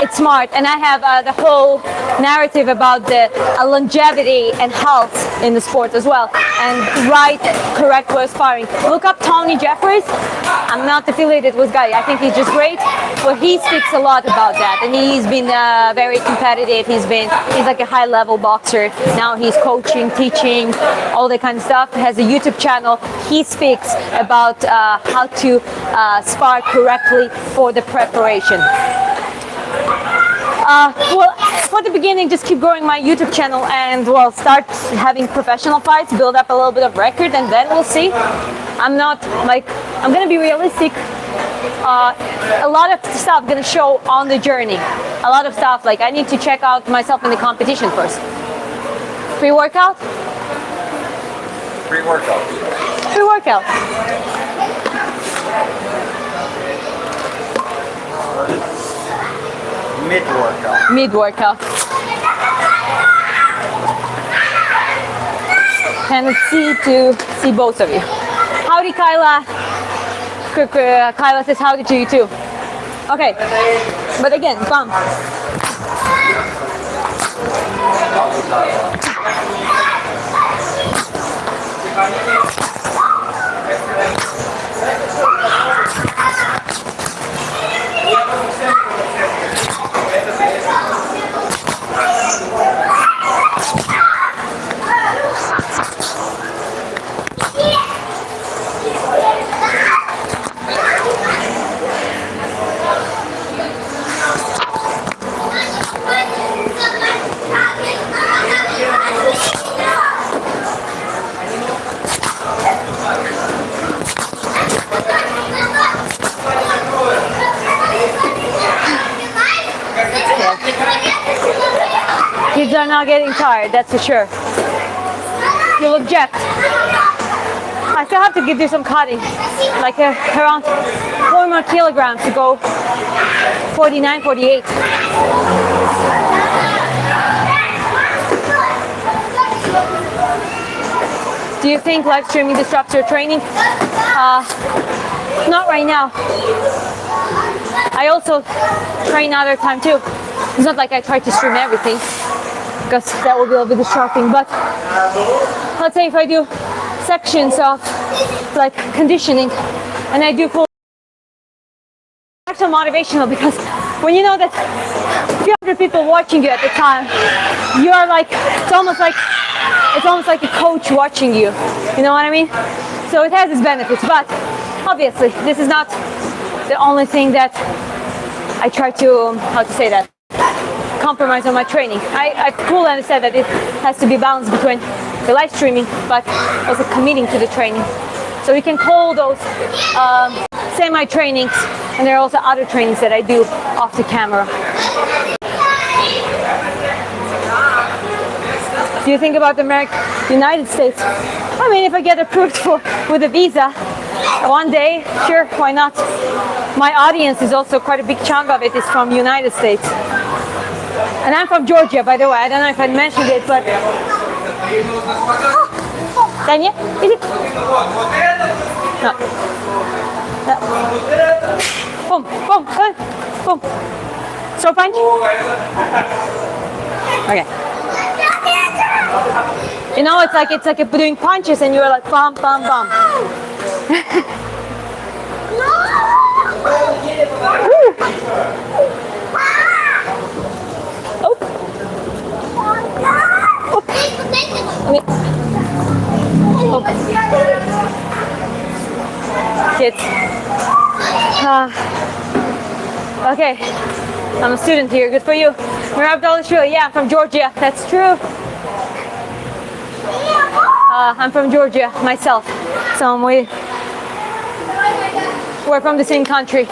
it smart. And I have the whole narrative about the longevity and health in the sport as well, and correct way of sparring. Look up Tony Jeffries. I'm not affiliated with Guy. I think he's just great, but he speaks a lot about that, and he's been very competitive. He's like a high-level boxer. Now he's coaching, teaching, all that kind of stuff. He has a YouTube channel. He speaks about how to spar correctly for the preparation. Well, for the beginning, just keep growing my YouTube channel and well, start having professional fights, build up a little bit of record, and then we'll see. I'm gonna be realistic. A lot of stuff gonna show on the journey. A lot of stuff, like I need to check out myself in the competition first. Pre-workout? Pre-workout. Pre-workout. Mid-workout. Mid-workout. And see both of you. Howdy, Kyla. Kyla says howdy to you too. Okay, but again, bump. Kids are not getting tired, that's for sure. You'll object. I still have to do some cutting, like around 4 more kilograms to go 49, 48. Do you think live streaming disrupts your training? Not right now. I also train other time too. It's not like I try to stream everything, because that will be a little bit distracting. But let's say if I do sections of like conditioning and I do full, actually motivational, because when you know that a few hundred people watching you at the time, you are like, it's almost like a coach watching you. You know what I mean? So it has its benefits, but obviously this is not the only thing that I try to, how to say that, compromise on my training. I fully understand that it has to be balanced between the live streaming but also committing to the training. So you can call those semi-trainings, and there are also other trainings that I do off the camera. Do you think about the United States? I mean, if I get approved with a visa one day, sure, why not? My audience is also quite a big chunk of it is from United States. And I'm from Georgia, by the way. I don't know if I mentioned it, but... Daniel, is it? No. No. Boom, boom, boom. So punch. Okay. You know, it's like doing punches and you're like bum, bum, bum. Kids. Okay, I'm a student here. Good for you. Yeah, I'm from Georgia. That's true. I'm from Georgia myself, so we're from the same country.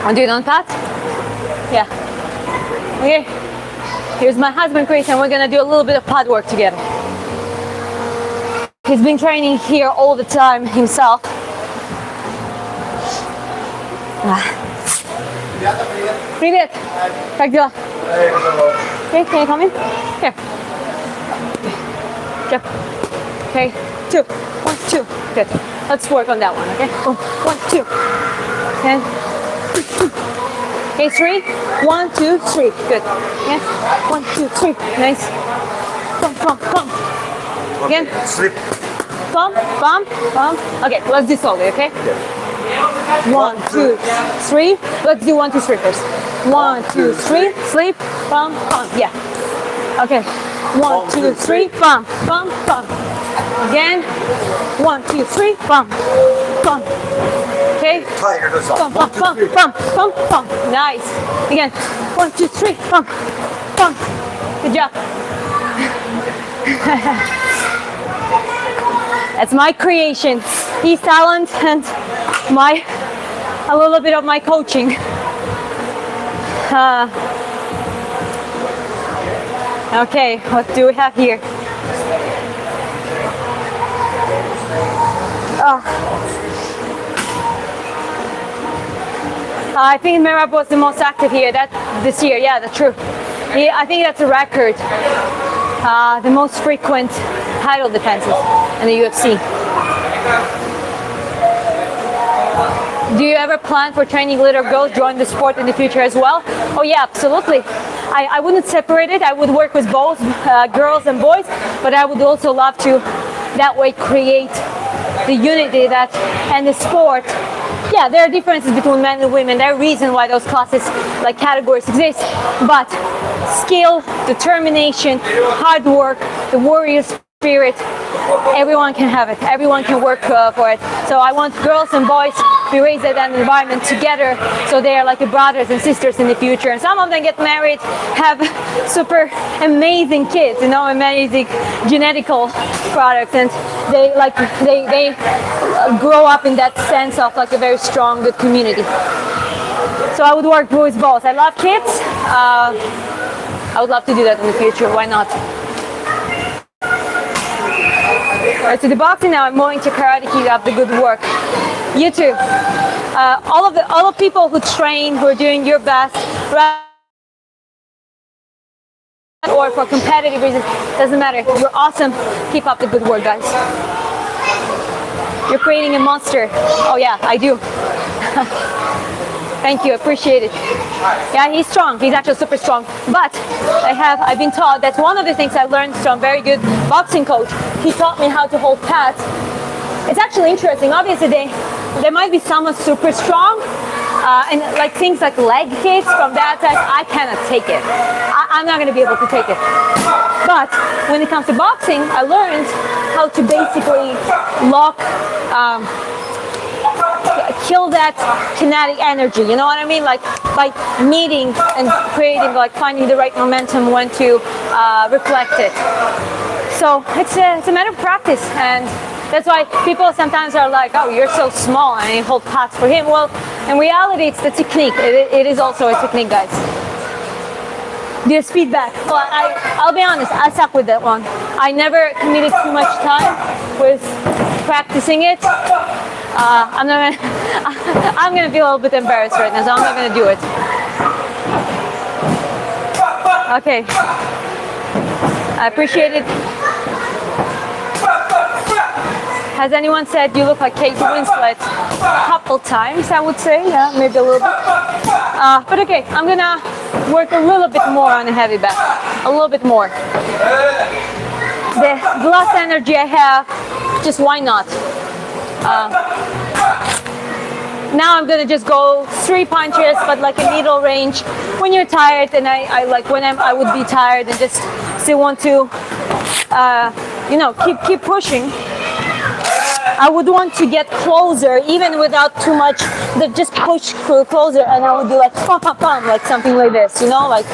Want to do it on Pat? Yeah. Okay. Here's my husband Chris, and we're gonna do a little bit of pad work together. He's been training here all the time himself. Привет. Как дела? Okay, can you come in? Here. Jump. Okay, 2. 1, 2. Good. Let's work on that one, okay? 1, 2. And okay, 3. 1, 2, 3. Good. Okay. 1, 2, 3. Nice. Bump, bump, bump. Again. Slip. Bump, bump, bump. Okay, let's do slowly, okay? 1, 2, 3. Let's do 1, 2, 3 first. 1, 2, 3. Sleep. Bump, bump. Yeah. Okay. 1, 2, 3. Bump, bump, bump. Again. 1, 2, 3. Bump, bump. Okay. Tiger this off. Bump, bump, bump, bump, bump, bump. Nice. Again. 1, 2, 3. Bump, bump. Good job. That's my creation. He's talent and a little bit of my coaching. Okay, what do we have here? I think Merab was the most active here this year. Yeah, that's true. I think that's a record. The most frequent title defenses in the UFC. Do you ever plan for training little girls join the sport in the future as well? Oh yeah, absolutely. I wouldn't separate it. I would work with both girls and boys, but I would also love to that way create the unity that and the sport. Yeah, there are differences between men and women. There are reasons why those classes, like categories, exist. But skill, determination, hard work, the warrior spirit, everyone can have it. Everyone can work for it. So I want girls and boys to be raised in that environment together, so they are like brothers and sisters in the future. And some of them get married, have super amazing kids, you know, amazing genetical products, and they grow up in that sense of like a very strong, good community. So I would work with both. I love kids. I would love to do that in the future. Why not? To the boxing now, I'm moving to karate. Keep up the good work. You too. All of people who train, who are doing your best, or for competitive reasons, doesn't matter. You're awesome. Keep up the good work, guys. You're creating a monster. Oh yeah, I do. Thank you, appreciate it. Yeah, he's strong. He's actually super strong. But I've been taught that one of the things I learned from a very good boxing coach. He taught me how to hold pads. It's actually interesting. Obviously, there might be someone super strong, and like things like leg kicks from that type, I cannot take it. I'm not going to be able to take it. But when it comes to boxing, I learned how to basically lock. Kill that kinetic energy, you know what I mean? Like by meeting and creating, like finding the right momentum when to reflect it. So it's a matter of practice, and that's why people sometimes are like, oh, you're so small and you hold pads for him. Well, in reality, it's the technique. It is also a technique, guys. The speed back. Well, I'll be honest, I suck with that one. I never committed too much time with practicing it. I'm gonna feel a little bit embarrassed right now, so I'm not gonna do it. Okay. I appreciate it. Has anyone said you look like Kate Winslet? A couple times, I would say. Yeah, maybe a little bit. But okay, I'm gonna work a little bit more on the heavy back. A little bit more. The last energy I have, just why not? Now I'm gonna just go 3 punches, but like a middle range. When you're tired, and I like when I would be tired and just still want to, you know, keep pushing. I would want to get closer, even without too much. Just push closer, and I would do like pum pum pum, like something like this, you know, like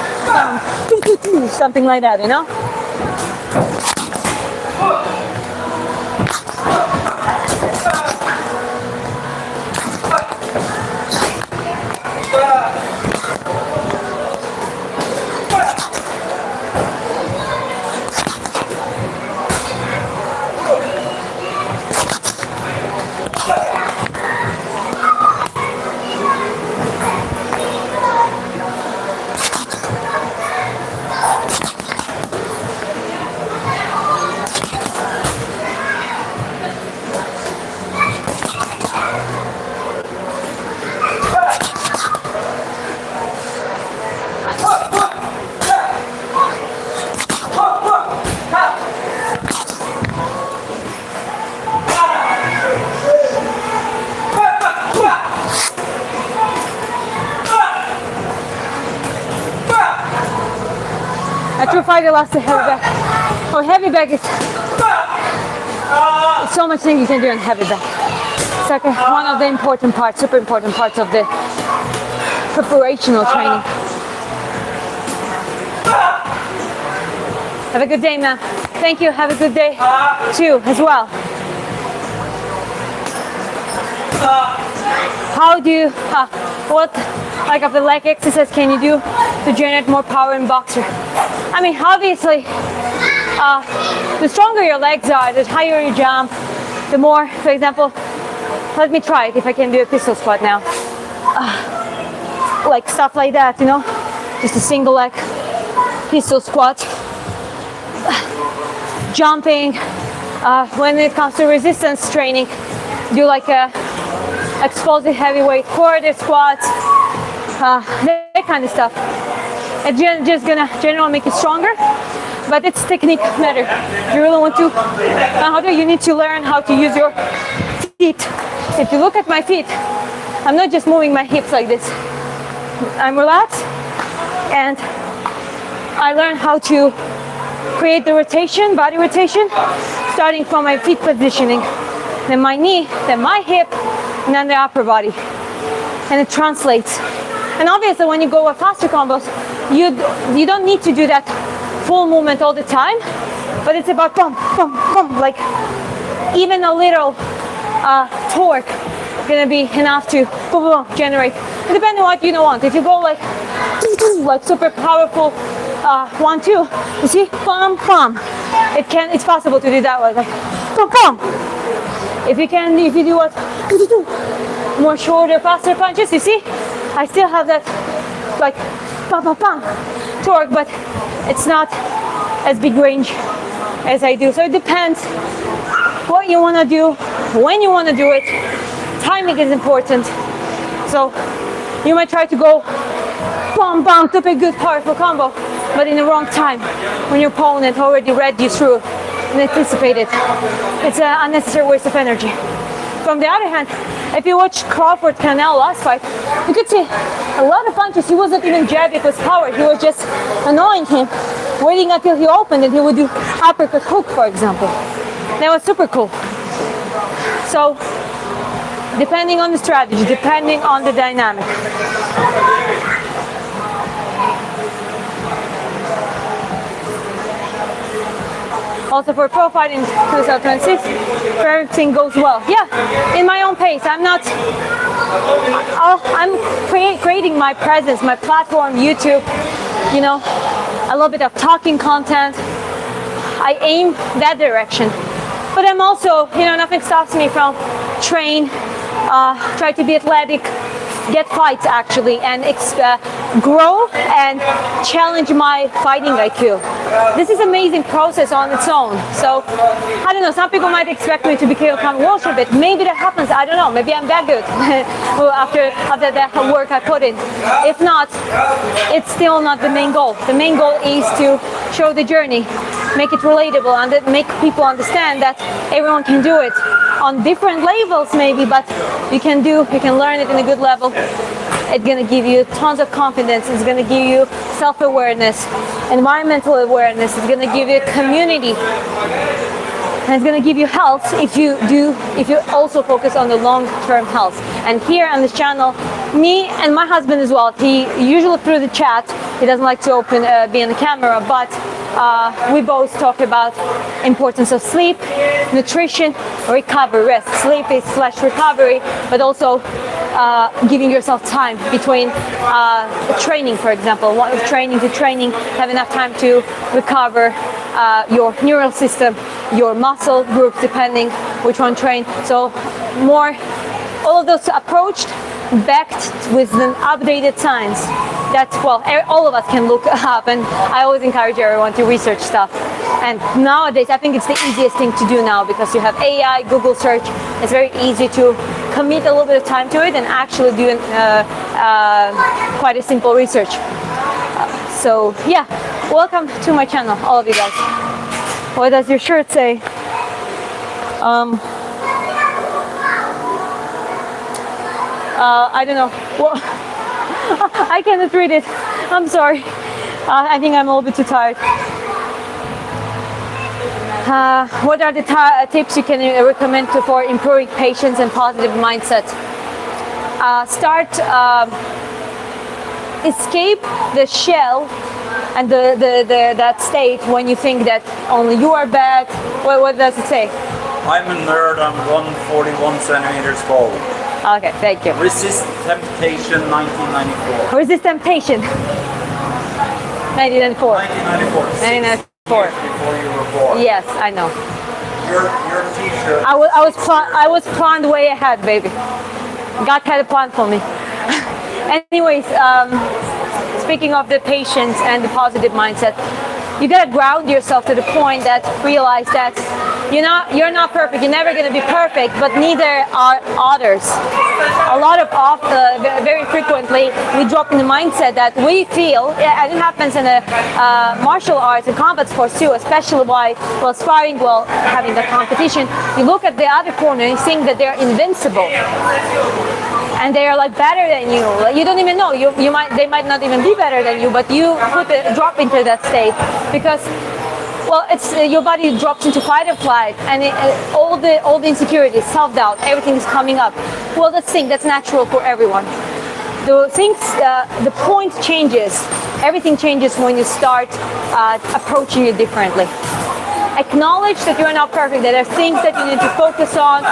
something like that, you know. A true fighter loves the heavy back. Oh, heavy back is so much things you can do in heavy back. It's like one of the important parts, super important parts of the preparational training. Have a good day, man. Thank you. Have a good day too, as well. how do you, what like of the leg exercise can you do to generate more power in boxer? I mean, obviously, the stronger your legs are, the higher you jump, the more, for example, let me try it if I can do a pistol squat now. Like stuff like that, you know, just a single leg pistol squat. Jumping, when it comes to resistance training, do like a explosive heavyweight quarter squats, that kind of stuff. It's just gonna generally make you stronger, but it's technique matter. You really want to you need to learn how to use your feet. If you look at my feet, I'm not just moving my hips like this. I'm relaxed, and I learn how to create the rotation, body rotation, starting from my feet positioning, then my knee, then my hip, and then the upper body. And it translates. And obviously when you go with faster combos, you don't need to do that full movement all the time, but it's about boom, boom, boom, like even a little torque gonna be enough to boom, boom, generate. Depending on what you want. If you go like super powerful 1-2, you see, pom pom. It's possible to do that way, like pom pom. If you do what more shorter, faster punches, you see, I still have that like pom pom pom torque, but it's not as big range as I do. So it depends what you want to do, when you want to do it. Timing is important. So you might try to go bam bam to a good powerful combo, but in the wrong time when your opponent already read you through and anticipated. It's an unnecessary waste of energy. From the other hand, if you watch Crawford Canelo last fight, you could see a lot of punches. He wasn't even jabbing with power. He was just annoying him, waiting until he opened, and he would do uppercut hook, for example. That was super cool. So, depending on the strategy, depending on the dynamic. Also for pro fight in 2026, everything goes well. Yeah, in my own pace. I'm creating my presence, my platform, YouTube, you know, a little bit of talking content. I aim that direction. But I'm also, you know, nothing stops me from train, try to be athletic, get fights actually, and grow and challenge my fighting IQ. This is an amazing process on its own. So, I don't know, some people might expect me to become Walsh a bit. Maybe that happens, I don't know. Maybe I'm that good after that work I put in. If not, it's still not the main goal. The main goal is to show the journey, make it relatable, and make people understand that everyone can do it on different levels maybe, but you can learn it in a good level. It's gonna give you tons of confidence. It's gonna give you self-awareness, environmental awareness. It's gonna give you community, and it's gonna give you health if you also focus on the long-term health. And here on this channel, me and my husband as well, he usually through the chat, he doesn't like to be on the camera, but we both talk about importance of sleep, nutrition, recovery, rest. Sleep is / recovery, but also giving yourself time between training, for example. Training to training, have enough time to recover your neural system, your muscle groups, depending which one train. So more, all of those approached, backed with an updated science that, well, all of us can look up, and I always encourage everyone to research stuff. And nowadays, I think it's the easiest thing to do now because you have AI, Google search. It's very easy to commit a little bit of time to it and actually do quite a simple research. So yeah, welcome to my channel, all of you guys. What does your shirt say? I don't know. Well, I cannot read it. I'm sorry. I think I'm a little bit too tired. What are the tips you can recommend for improving patience and positive mindset? Escape the shell and that state when you think that only you are bad. What does it say? I'm a nerd. I'm 141 centimeters tall. Okay, thank you. Resist Temptation 1994. Where's this temptation? 1994. 1994. 1994. Before you were born. Yes, I know. Your t-shirt. I was planned way ahead, baby. God had a plan for me. Anyways, speaking of the patience and the positive mindset, you gotta ground yourself to the point that realize that you're not perfect. You're never gonna be perfect, but neither are others. A lot of very frequently we drop in the mindset that we feel, and it happens in a martial arts and combat sports too, especially while sparring, while having the competition. You look at the other corner and you think that they're invincible. And they are like better than you. Like, you don't even know. They might not even be better than you, but you drop into that state because, well, it's your body drops into fight or flight, and all the insecurities, self-doubt, everything is coming up. Well, that's natural for everyone. The point changes. Everything changes when you start approaching it differently. Acknowledge that you are not perfect, that there are things that you need to focus on,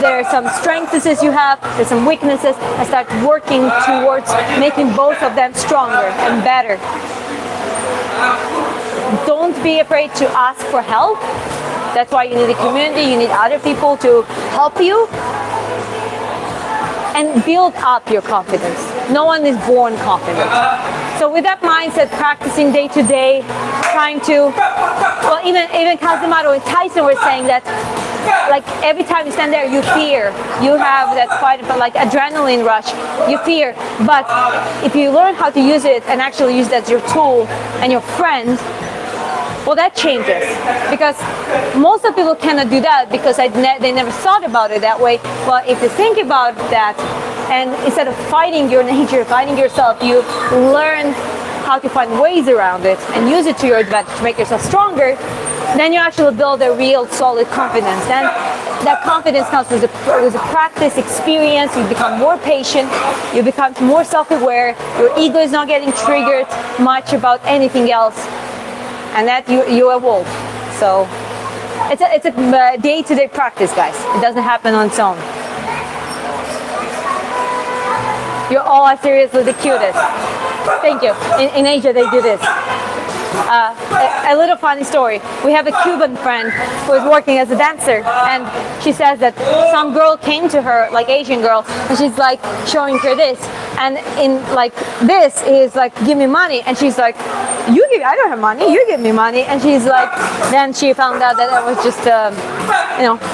there are some strengths you have, there's some weaknesses, and start working towards making both of them stronger and better. Don't be afraid to ask for help. That's why you need a community, you need other people to help you. And build up your confidence. No one is born confident. So with that mindset, practicing day to day, trying to, well, even Kazemato and Tyson were saying that, like every time you stand there, you fear. You have that quite like adrenaline rush. You fear, but if you learn how to use it and actually use it as your tool and your friend, well, that changes, because most of the people cannot do that because they never thought about it that way. Well, if you think about that, and instead of fighting your nature, fighting yourself, you learn how to find ways around it and use it to your advantage to make yourself stronger, then you actually build a real solid confidence. And that confidence comes with a practice, experience. You become more patient, you become more self-aware, your ego is not getting triggered much about anything else, and that you evolve. So it's a day-to-day practice, guys. It doesn't happen on its own. You all are seriously the cutest. Thank you. In Asia, they do this. A little funny story. We have a Cuban friend who is working as a dancer, and she says that some girl came to her, like Asian girl, and she's like showing her this, and in like this is like, give me money, and she's like, I don't have money, you give me money, and she's like, then she found out that it was just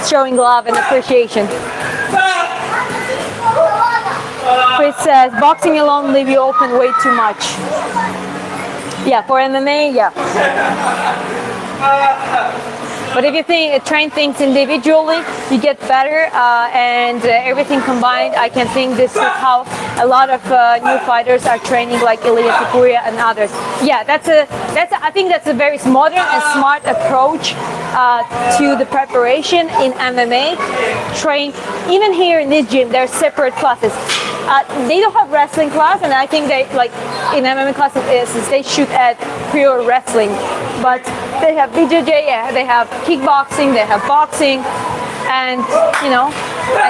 showing love and appreciation. Chris says, boxing alone leave you open way too much. Yeah, for MMA, yeah. But if you train things individually, you get better, and everything combined, I can think this is how a lot of new fighters are training, like Ilia Topuria and others. Yeah, I think that's a very modern and smart approach to the preparation in MMA. Even here in this gym, there are separate classes. They don't have wrestling class, and I think they, like in MMA classes, they shoot at pure wrestling. But they have BJJ, yeah, they have kickboxing, they have boxing, and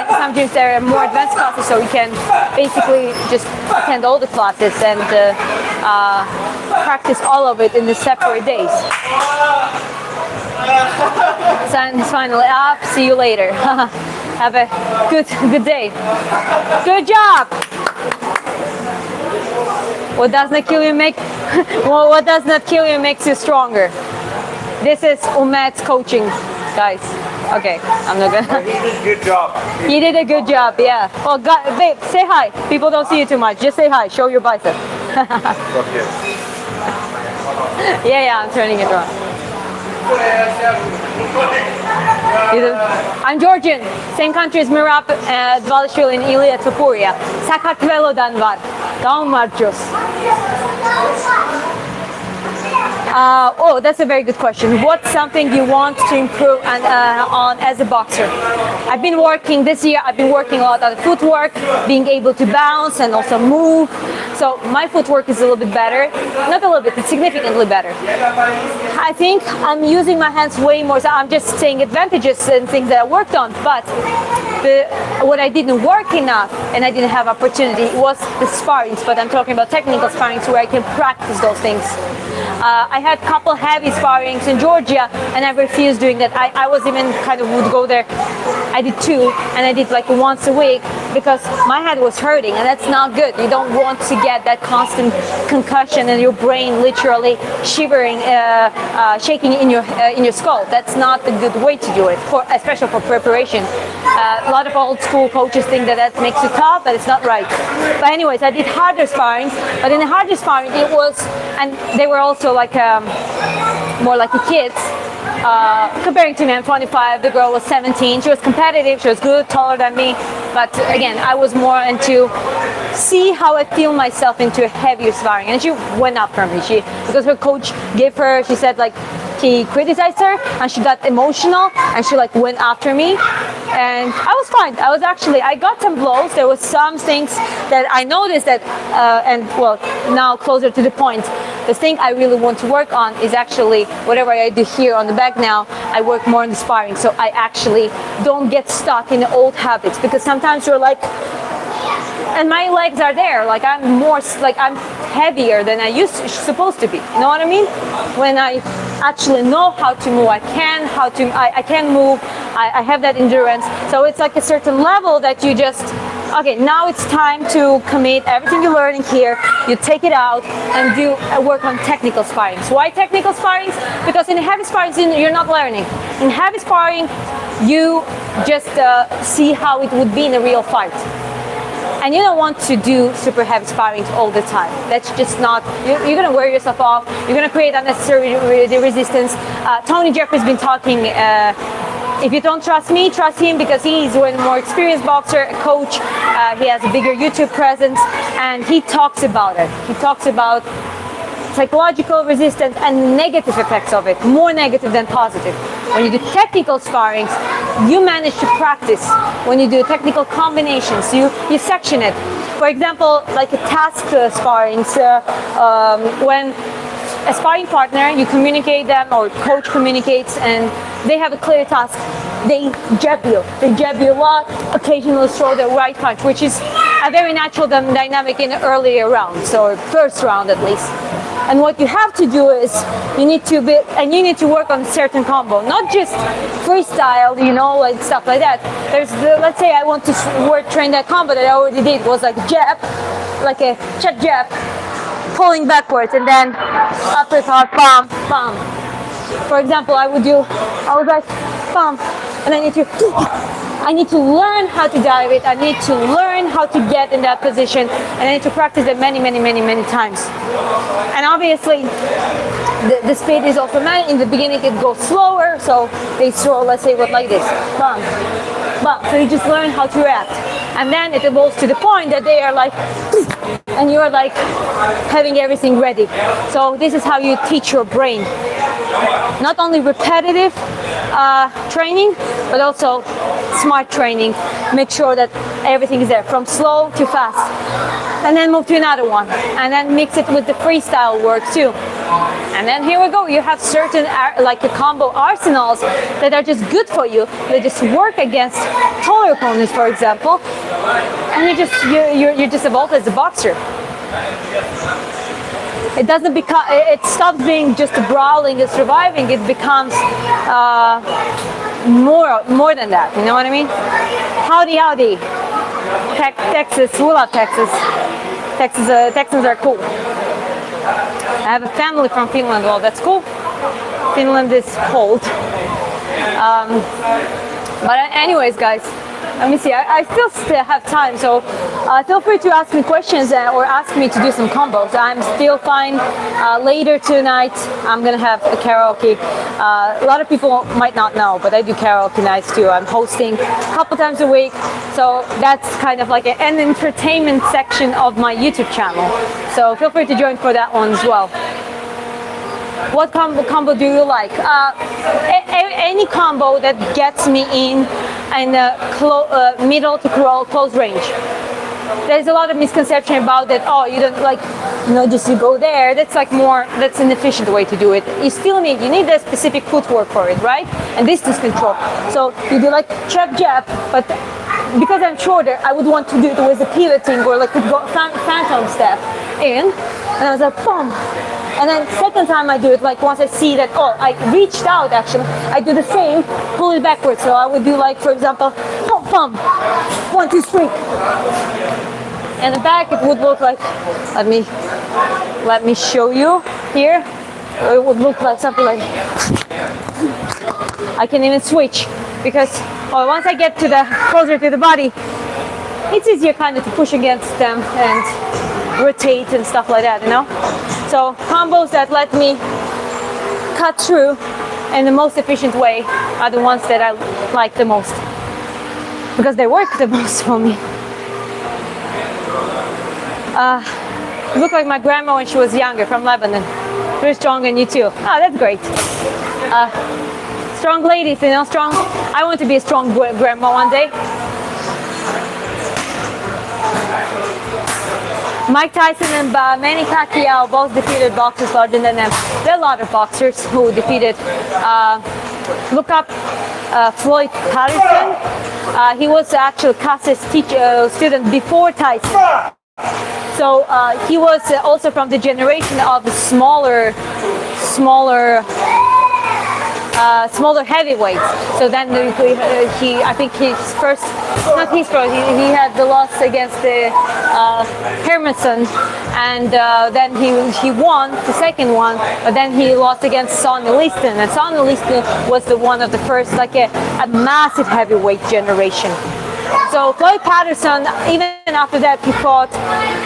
some gyms there are more advanced classes, so you can basically just attend all the classes and practice all of it in the separate days. Sun is finally up. See you later. Have a good day. Good job. What does not kill you what does not kill you makes you stronger. This is Umet's coaching, guys. Okay, I'm not gonna. He did a good job. He did a good job, yeah. Well, babe, say hi. People don't see you too much. Just say hi. Show your bicep. Okay. Yeah, I'm turning it around. I'm Georgian. Same country as Mirab Dvalishvili and Ilia Topuria. Sakartvelo'dan var. Dalmarcos. That's a very good question. What's something you want to improve on as a boxer? I've been working this year. I've been working a lot on footwork, being able to bounce and also move. So my footwork is a little bit better. Not a little bit, it's significantly better. I think I'm using my hands way more. So I'm just saying advantages and things that I worked on. But what I didn't work enough and I didn't have opportunity was the sparrings. But I'm talking about technical sparrings where I can practice those things. I had a couple heavy sparrings in Georgia and I refused doing that. I was even kind of would go there. I did 2 and I did like once a week because my head was hurting and that's not good. You don't want to get that constant concussion and your brain literally shivering, shaking in your skull. That's not a good way to do it, especially for preparation. A lot of old school coaches think that makes you tough, but it's not right. But anyways, I did harder sparring, but in the harder sparring it was, and they were also like more like the kids. Comparing to me, I'm 25, the girl was 17. She was competitive, she was good, taller than me. But again, I was more into see how I feel myself into a heavier sparring. And she went up for me. Because her coach gave her, she said like, he criticized her and she got emotional and she like went after me and I was fine. I got some blows. There was some things that I noticed that and well, now closer to the point, the thing I really want to work on is actually whatever I do here on the back now, I work more on the sparring so I actually don't get stuck in the old habits because sometimes you're like, and my legs are there, like I'm heavier than I supposed to be. You know what I mean? When I actually know how to move, I can move, I have that endurance. So it's like a certain level that you just, okay, now it's time to commit everything you're learning here, you take it out and do work on technical sparring. So why technical sparring? Because in heavy sparring you're not learning. In heavy sparring you just see how it would be in a real fight. And you don't want to do super heavy sparring all the time. That's just not, you're going to wear yourself off. You're going to create unnecessary resistance. Tony Jeffrey's been talking, if you don't trust me, trust him because he's a more experienced boxer, a coach. He has a bigger YouTube presence and he talks about it. He talks about psychological resistance and negative effects of it, more negative than positive. When you do technical sparrings, you manage to practice. When you do technical combinations, you section it. For example, like a task sparrings, when a sparring partner, you communicate them or coach communicates and they have a clear task, they jab you a lot, occasionally throw the right punch, which is a very natural dynamic in the earlier rounds, or first round at least. And what you have to do is you need to work on a certain combo, not just freestyle, you know, like stuff like that. Let's say I want to train that combo that I already did was like jab, like a check jab, pulling backwards and then uppercut, bam, bam. For example, I would like bam, and I need to learn how to dive it. I need to learn how to get in that position, and I need to practice it many times. And obviously, the speed is also in the beginning it goes slower, so they throw, let's say, like this, bam, bam. So you just learn how to react, and then it evolves to the point that they are like, and you're like having everything ready. So this is how you teach your brain. Not only repetitive training, but also smart training. Make sure that everything is there, from slow to fast. And then move to another one. And then mix it with the freestyle work too. And then here we go. You have certain like the combo arsenals that are just good for you. They just work against taller opponents, for example. And you just evolve as a boxer. It doesn't become. It stops being just brawling and surviving. It becomes more than that. You know what I mean? Howdy. Texas. We love Texas. Texans are cool. I have a family from Finland. Well, that's cool. Finland is cold. But anyways, guys. Let me see, I still have time, so feel free to ask me questions or ask me to do some combos. I'm still fine. Later tonight, I'm gonna have a karaoke. A lot of people might not know, but I do karaoke nights too. I'm hosting a couple times a week, so that's kind of like an entertainment section of my YouTube channel. So feel free to join for that one as well. What combo do you like? Any combo that gets me in the middle to close range. there's a lot of misconception about that. Oh, you don't like, just you go there. That's like that's an efficient way to do it. You need a specific footwork for it, right? And distance control. So you do like jab, jab, but because I'm shorter, I would want to do it with a pivoting or like a phantom step in, and I was like, boom. And then second time I do it, like once I see that, I reached out actually, I do the same, pull it backwards. So I would do like, for example, pump, pump, 1, 2, 3. And the back, it would look like, let me show you here. It would look like something like, I can even switch because once I get closer to the body, it's easier kind of to push against them and rotate and stuff like that, So combos that let me cut through in the most efficient way are the ones that I like the most because they work the most for me. You look like my grandma when she was younger from Lebanon. Very strong and you too. Oh, that's great. Strong ladies, strong. I want to be a strong grandma one day. Mike Tyson and Manny Pacquiao both defeated boxers larger than them. There are a lot of boxers who defeated. Look up Floyd Patterson. He was actually Cass's student before Tyson. So he was also from the generation of the smaller heavyweights. So then I think he had the loss against the Hermanson, and then he won the second one, but then he lost against Sonny Liston, and Sonny Liston was one of the first, like a massive heavyweight generation. So Floyd Patterson, even after that, he fought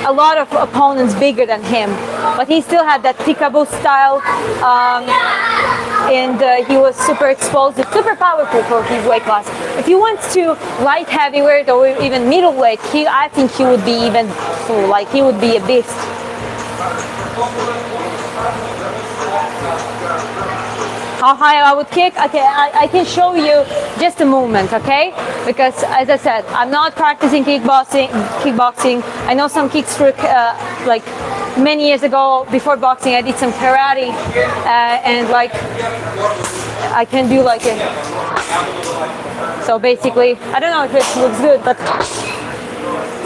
a lot of opponents bigger than him, but he still had that peekaboo style, and he was super explosive, super powerful for his weight class. If you went to light heavyweight or even middleweight, I think he would be even he would be a beast. How high I would kick? Okay, I can show you just a movement, okay? Because as I said, I'm not practicing kickboxing. I know some kicks for like many years ago before boxing. I did some karate, and like I can do like a. So basically, I don't know if it looks good, but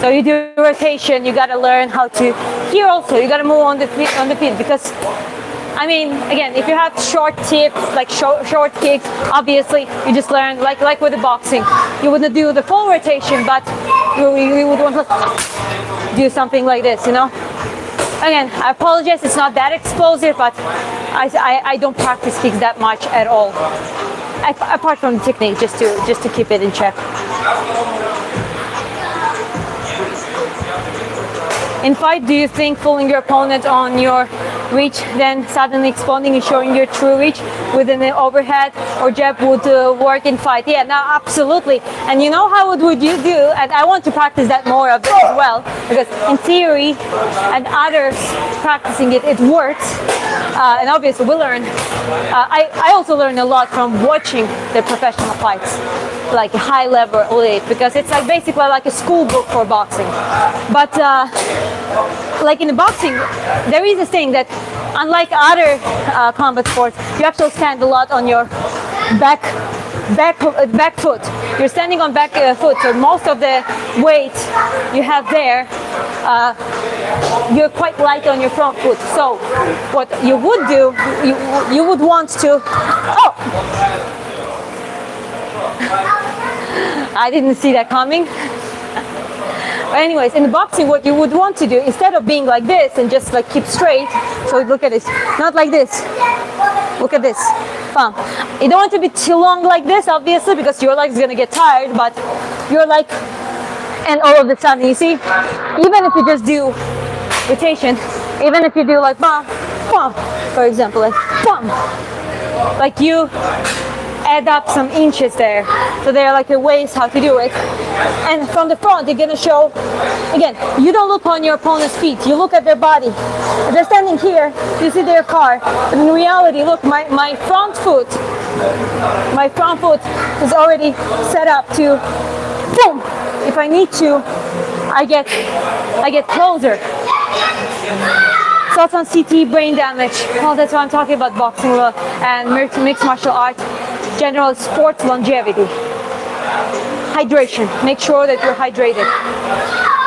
so you do rotation. You gotta learn how to. Here also, you gotta move on the feet because. I mean, again, if you have short tips, like short kicks, obviously you just learn, like with the boxing. You wouldn't do the full rotation, but you would want to do something like this, Again, I apologize, it's not that explosive, but I don't practice kicks that much at all. Apart from the technique, just to keep it in check. In fight, do you think fooling your opponent on your reach, then suddenly exploding and showing your true reach within the overhead or jab would work in fight? Yeah, no, absolutely. And how would you do? And I want to practice that more of it as well, because in theory and others practicing it works. And obviously we learn. I also learn a lot from watching the professional fights, like a high level elite, because it's like basically like a school book for boxing. But like in the boxing, there is a thing that unlike other combat sports, you actually stand a lot on your back foot. You're standing on back foot, so most of the weight you have there, you're quite light on your front foot. So what you would do, you would want to. Oh, I didn't see that coming. But anyways, in the boxing, what you would want to do, instead of being like this and just like keep straight, so look at this, not like this, look at this, bam. You don't want to be too long like this, obviously, because your leg's gonna get tired, but you're like, and all of a sudden, you see, even if you just do rotation, even if you do like bam, bam, for example, like bam, like you add up some inches there. So there are like the ways how to do it. And from the front, you're gonna show, again, you don't look on your opponent's feet, you look at their body. If they're standing here, you see their car. But in reality, look, my front foot is already set up to, boom, if I need to, I get closer. Thoughts on CT, brain damage. Well, that's why I'm talking about boxing and mixed martial arts, general sports longevity. Hydration. Make sure that you're hydrated.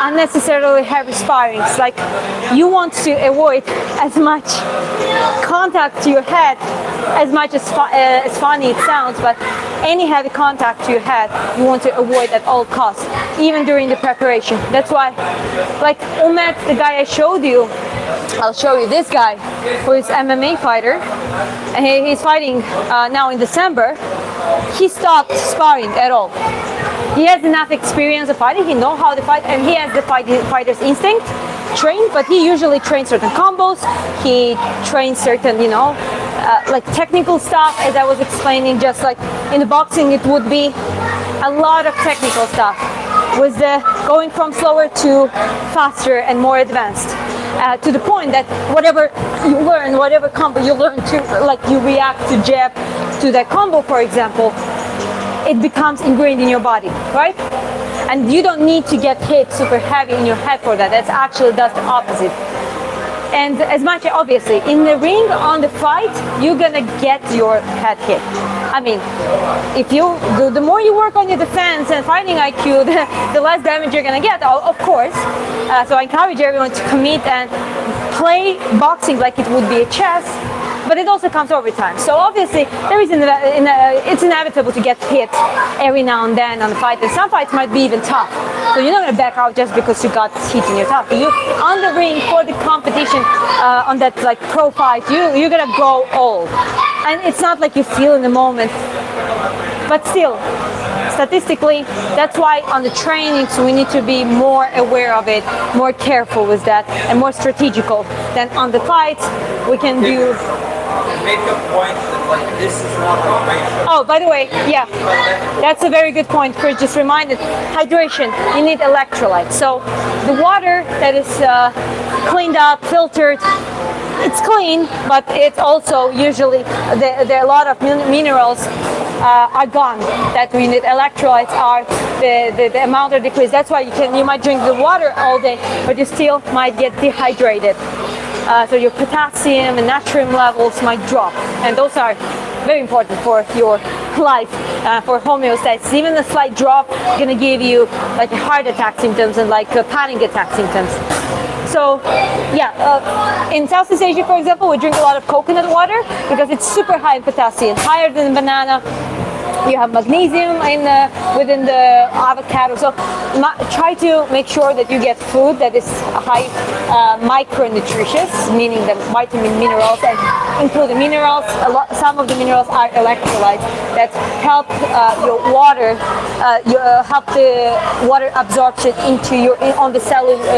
Unnecessarily heavy sparrings. Like, you want to avoid as much contact to your head, as much as funny it sounds, but any heavy contact to your head you want to avoid at all costs, even during the preparation. That's why, like Umet, the guy I showed you, I'll show you this guy who is MMA fighter, and he's fighting now in December. He stopped sparring at all. He has enough experience of fighting, he knows how to fight, and he has the fighter's instinct trained, but he usually trains certain combos, he trains certain, like technical stuff, as I was explaining. Just like in the boxing, it would be a lot of technical stuff, with the going from slower to faster and more advanced, to the point that whatever you learn, whatever combo you learn to, like you react to jab to that combo, for example, it becomes ingrained in your body, right? And you don't need to get hit super heavy in your head for that. That's actually does the opposite. And as much, obviously, in the ring, on the fight, you're gonna get your head hit. I mean, if you the more you work on your defense and fighting IQ, the less damage you're gonna get, of course. So I encourage everyone to commit and play boxing like it would be a chess. But it also comes over time. So obviously, it's inevitable to get hit every now and then on the fight. And some fights might be even tough. So you're not going to back out just because you got hit in your top. You on the ring for the competition, on that like pro fight, you're going to go all. And it's not like you feel in the moment. But still, statistically, that's why on the trainings we need to be more aware of it, more careful with that, and more strategical. Than on the fights, we can do. Make a point that like this is not hydration. Oh, by the way, yeah, that's a very good point. Chris just reminded. Hydration. You need electrolytes. So the water that is cleaned up, filtered, it's clean, but it's also usually there are a lot of minerals are gone that we need. Electrolytes are the amount are decreased. That's why you might drink the water all day, but you still might get dehydrated. So your potassium and natrium levels might drop, and those are very important for your life, for homeostasis. Even a slight drop gonna give you like heart attack symptoms and like panic attack symptoms. So yeah, in Southeast Asia, for example, we drink a lot of coconut water because it's super high in potassium, higher than banana. You have magnesium within the avocado. So try to make sure that you get food that is high micronutritious, meaning the vitamin, minerals, and including minerals. Some of the minerals are electrolytes that help your water, help the water absorption into on the cellular.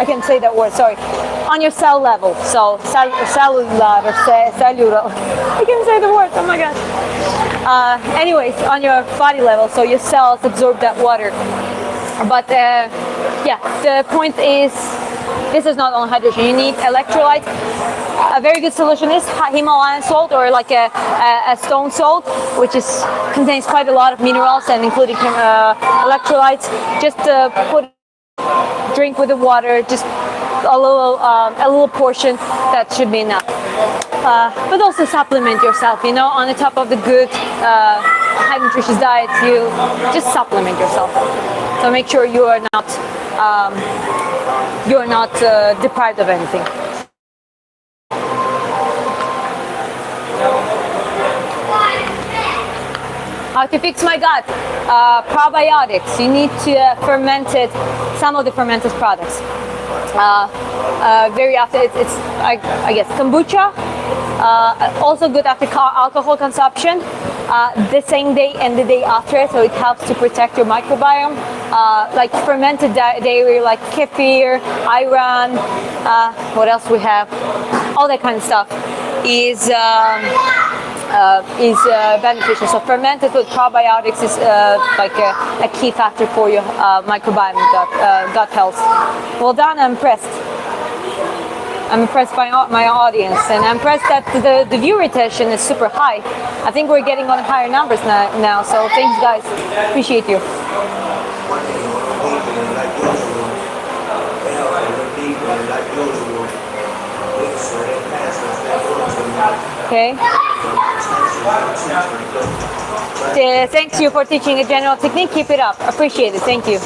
I can't say that word. Sorry. On your cell level, so cellular or cellular. I can't say the word. Oh my god. Anyways, on your body level, so your cells absorb that water. But yeah, the point is, this is not only hydration. You need electrolytes. A very good solution is Himalayan salt, or like a stone salt, which contains quite a lot of minerals and including electrolytes. Just drink with the water. Just a little portion, that should be enough. But also supplement yourself, on the top of the good high nutritious diet, you just supplement yourself. So make sure you are not deprived of anything. How to fix my gut? Probiotics. You need to some of the fermented products. Very often it's I guess kombucha. Also good after alcohol consumption, the same day and the day after, so it helps to protect your microbiome. Like fermented dairy, like kefir, ayran, what else we have? All that kind of stuff is beneficial. So fermented with probiotics is like a key factor for your microbiome, gut health. Well done, I'm impressed. I'm impressed by my audience, and I'm impressed that the view retention is super high. I think we're getting on higher numbers now. So thanks, guys. Appreciate you. Okay. Thanks you for teaching a general technique. Keep it up. Appreciate it. Thank you.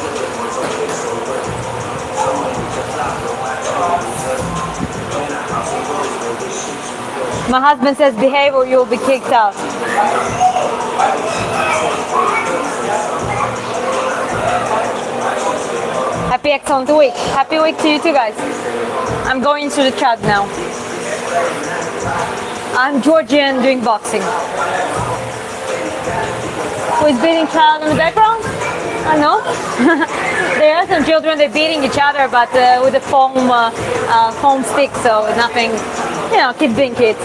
My husband says behave or you'll be kicked out. Happy excellent week. Happy week to you too, guys. I'm going to the chat now. I'm Georgian doing boxing. Who is beating child in the background? I know. There are some children, they're beating each other, but with a foam stick, so nothing, you know, kids being kids.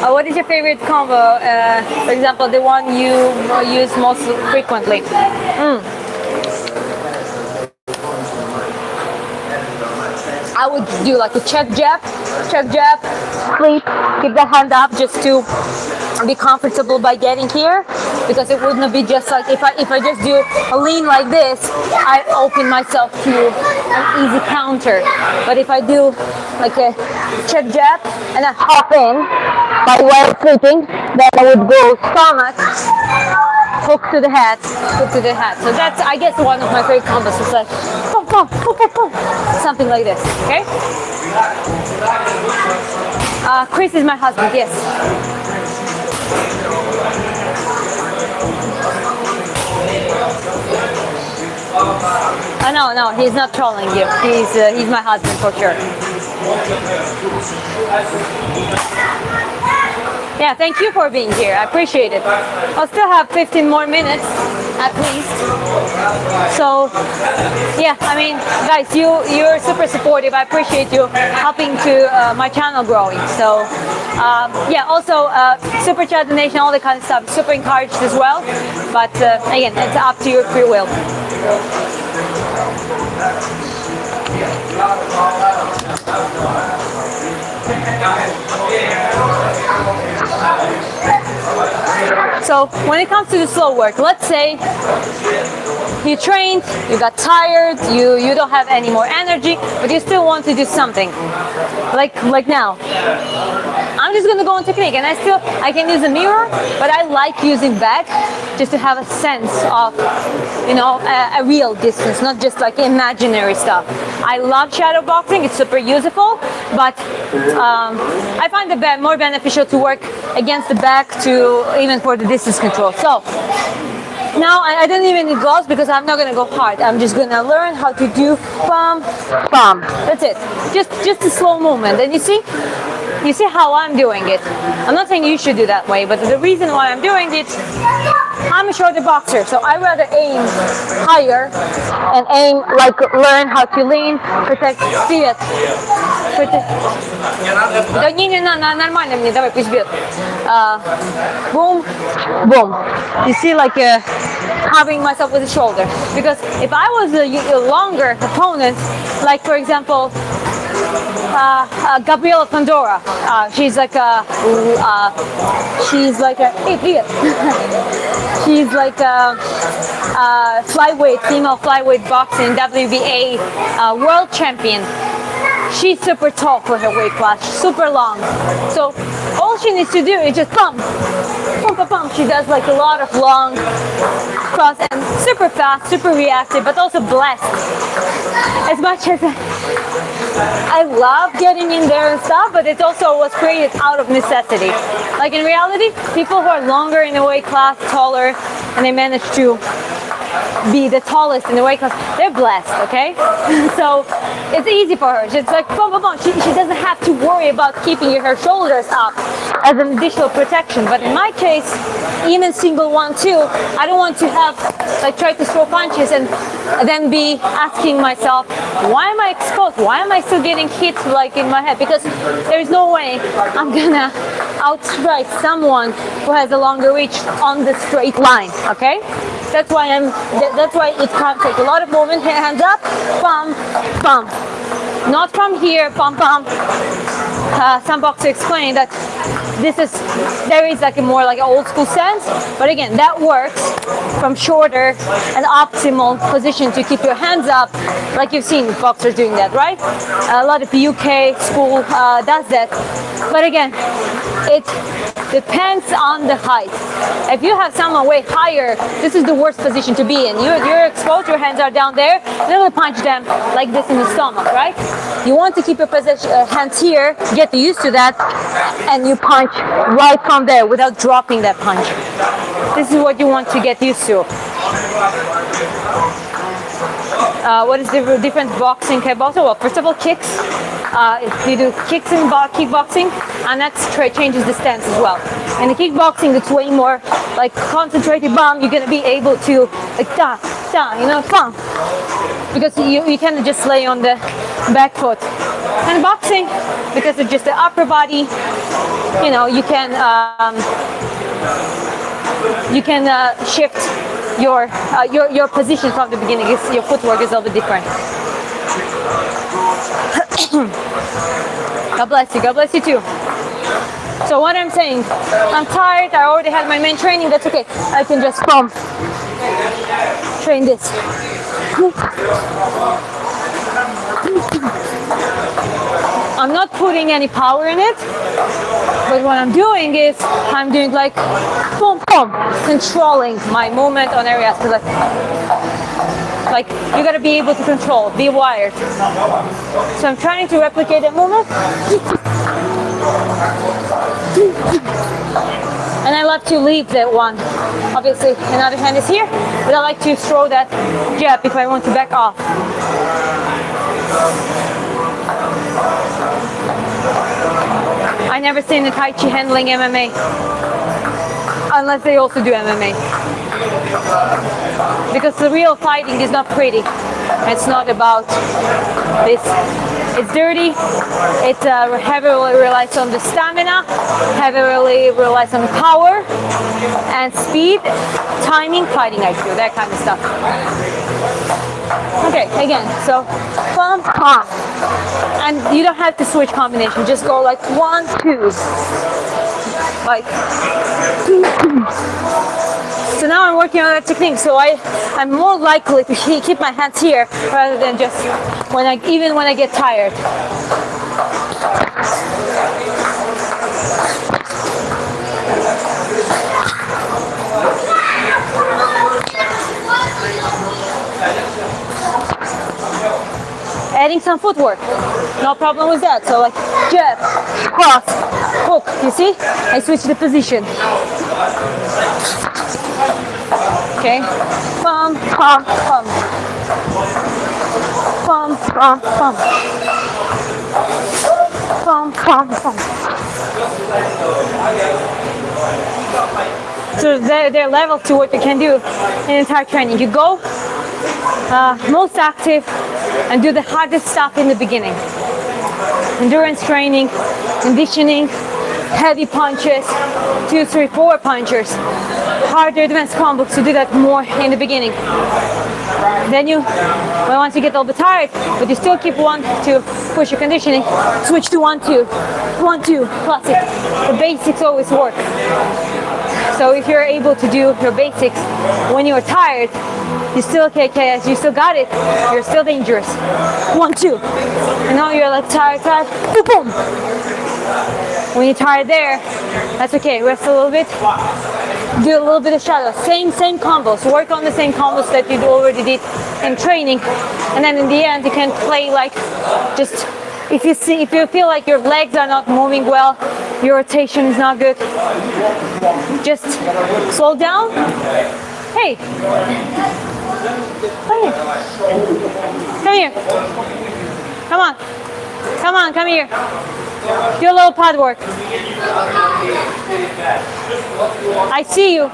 What is your favorite combo? For example, the one you use most frequently? I would do like a check jab, sleep, keep the hand up just to be comfortable by getting here, because it wouldn't be just like if I just do a lean like this, I open myself to an easy counter. But if I do like a check jab and I hop in by way of sleeping, then I would go stomach, hook to the head. So that's, I guess, one of my favorite combos. It's like boom, boom, boom, boom, boom, something like this. Okay. Chris is my husband. Yes. No, he's not trolling you. He's my husband for sure. Yeah, thank you for being here. I appreciate it. I'll still have 15 more minutes at least. So, yeah, I mean, guys, you're super supportive. I appreciate you helping to my channel growing. So, yeah, also super chat donation, all the kind of stuff. Super encouraged as well. But again, it's up to your free will. So when it comes to the slow work, let's say you trained, you got tired, you don't have any more energy, but you still want to do something. Like now. I'm just gonna go on technique, and I can use a mirror, but I like using back just to have a sense of, you know, a real distance, not just like imaginary stuff. I love shadow boxing, it's super useful, but I find it more beneficial to work against the back even for the distance control. So now I don't even need gloves because I'm not gonna go hard. I'm just gonna learn how to do bum, bum. That's it. Just a slow movement. And you see how I'm doing it. I'm not saying you should do that way, but the reason why I'm doing it, I'm a shorter boxer, so I rather aim higher and learn how to lean, protect. Привет. Да не, нормально мне, давай, пусть бьет. Boom, boom. You see, like covering myself with the shoulder. Because if I was a longer opponent, like for example, Gabriela Pandora, she's like a she's like a female flyweight boxing WBA world champion. She's super tall for her weight class, super long. So all she needs to do is just pump, pump, pump, pump. She does like a lot of long cross and super fast, super reactive, but also blessed. As much as I love getting in there and stuff, but it also was created out of necessity. Like in reality, people who are longer in the weight class, taller, and they manage to be the tallest in the weight class, they're blessed, okay? So it's easy for her. She's like, boom, boom, boom. She doesn't have to worry about keeping her shoulders up as an additional protection. But in my case, even single 1-2, I don't want to have, like, try to throw punches and then be asking myself, why am I exposed? Why am I still getting hit, like, in my head? Because there's no way I'm gonna outstrike someone who has a longer reach on the straight line. Okay, that's why it can take a lot of movement. Hands up, bum, bum. Not from here, bum, bum. Some boxers explain that there is like a more like an old school sense, but again, that works from shorter and optimal position to keep your hands up, like you've seen boxers doing that, right? A lot of the UK school does that, but again, it depends on the height. If you have someone way higher, this is the worst position to be in. You're exposed, your hands are down there, and then you punch them like this in the stomach, right? You want to keep your hands here, get used to that, and you punch right from there without dropping that punch. This is what you want to get used to. What is the different boxing, kickboxing? Well, first of all, kicks. If you do kicks in kickboxing, and that changes the stance as well. In the kickboxing, it's way more like concentrated bum. You're gonna be able to like da, you know, bum, because you can just lay on the back foot. And boxing, because it's just the upper body, you know, you can shift your position from the beginning. Your footwork is a little bit different. God bless you. God bless you too. So what I'm saying, I'm tired. I already had my main training. That's okay. I can just train this. I'm not putting any power in it, but what I'm doing is I'm doing like boom, boom, controlling my movement on areas. Like you gotta be able to control, be wired. So I'm trying to replicate that movement. And I love to leave that one. Obviously, another hand is here, but I like to throw that jab if I want to back off. I never seen a Tai Chi handling MMA, unless they also do MMA. Because the real fighting is not pretty. It's not about this. It's dirty. It heavily relies on the stamina, heavily relies on power and speed, timing, fighting IQ, that kind of stuff. Okay, again, so bump, pop. And you don't have to switch combination, just go like 1, 2. Like, so now I'm working on that technique, so I'm more likely to keep my hands here rather than just even when I get tired. Adding some footwork, no problem with that. So like jab, cross, hook, you see? I switch the position. Okay, bum, bum, bum. Bum, bum, bum. Bum, bum, bum. So there are levels to what you can do in entire training. You go most active and do the hardest stuff in the beginning. Endurance training, conditioning, heavy punches, 2, 3, 4 punchers, harder advanced combos to do that more in the beginning. Then once you get a little bit tired, but you still keep 1, 2, push your conditioning, switch to 1, 2, 1, 2, classic. The basics always work. So if you're able to do your basics when you're tired, you still KKS, you still got it, you're still dangerous. 1, 2. And now you're like tired, boom, boom. When you're tired there, that's okay, rest a little bit. Do a little bit of shadow. Same combos. Work on the same combos that you already did in training. And then in the end you can play like just if you feel like your legs are not moving well, your rotation is not good, just slow down. Hey, come here. Come here. Come on. Come on, come here. Do a little pad work. I see you.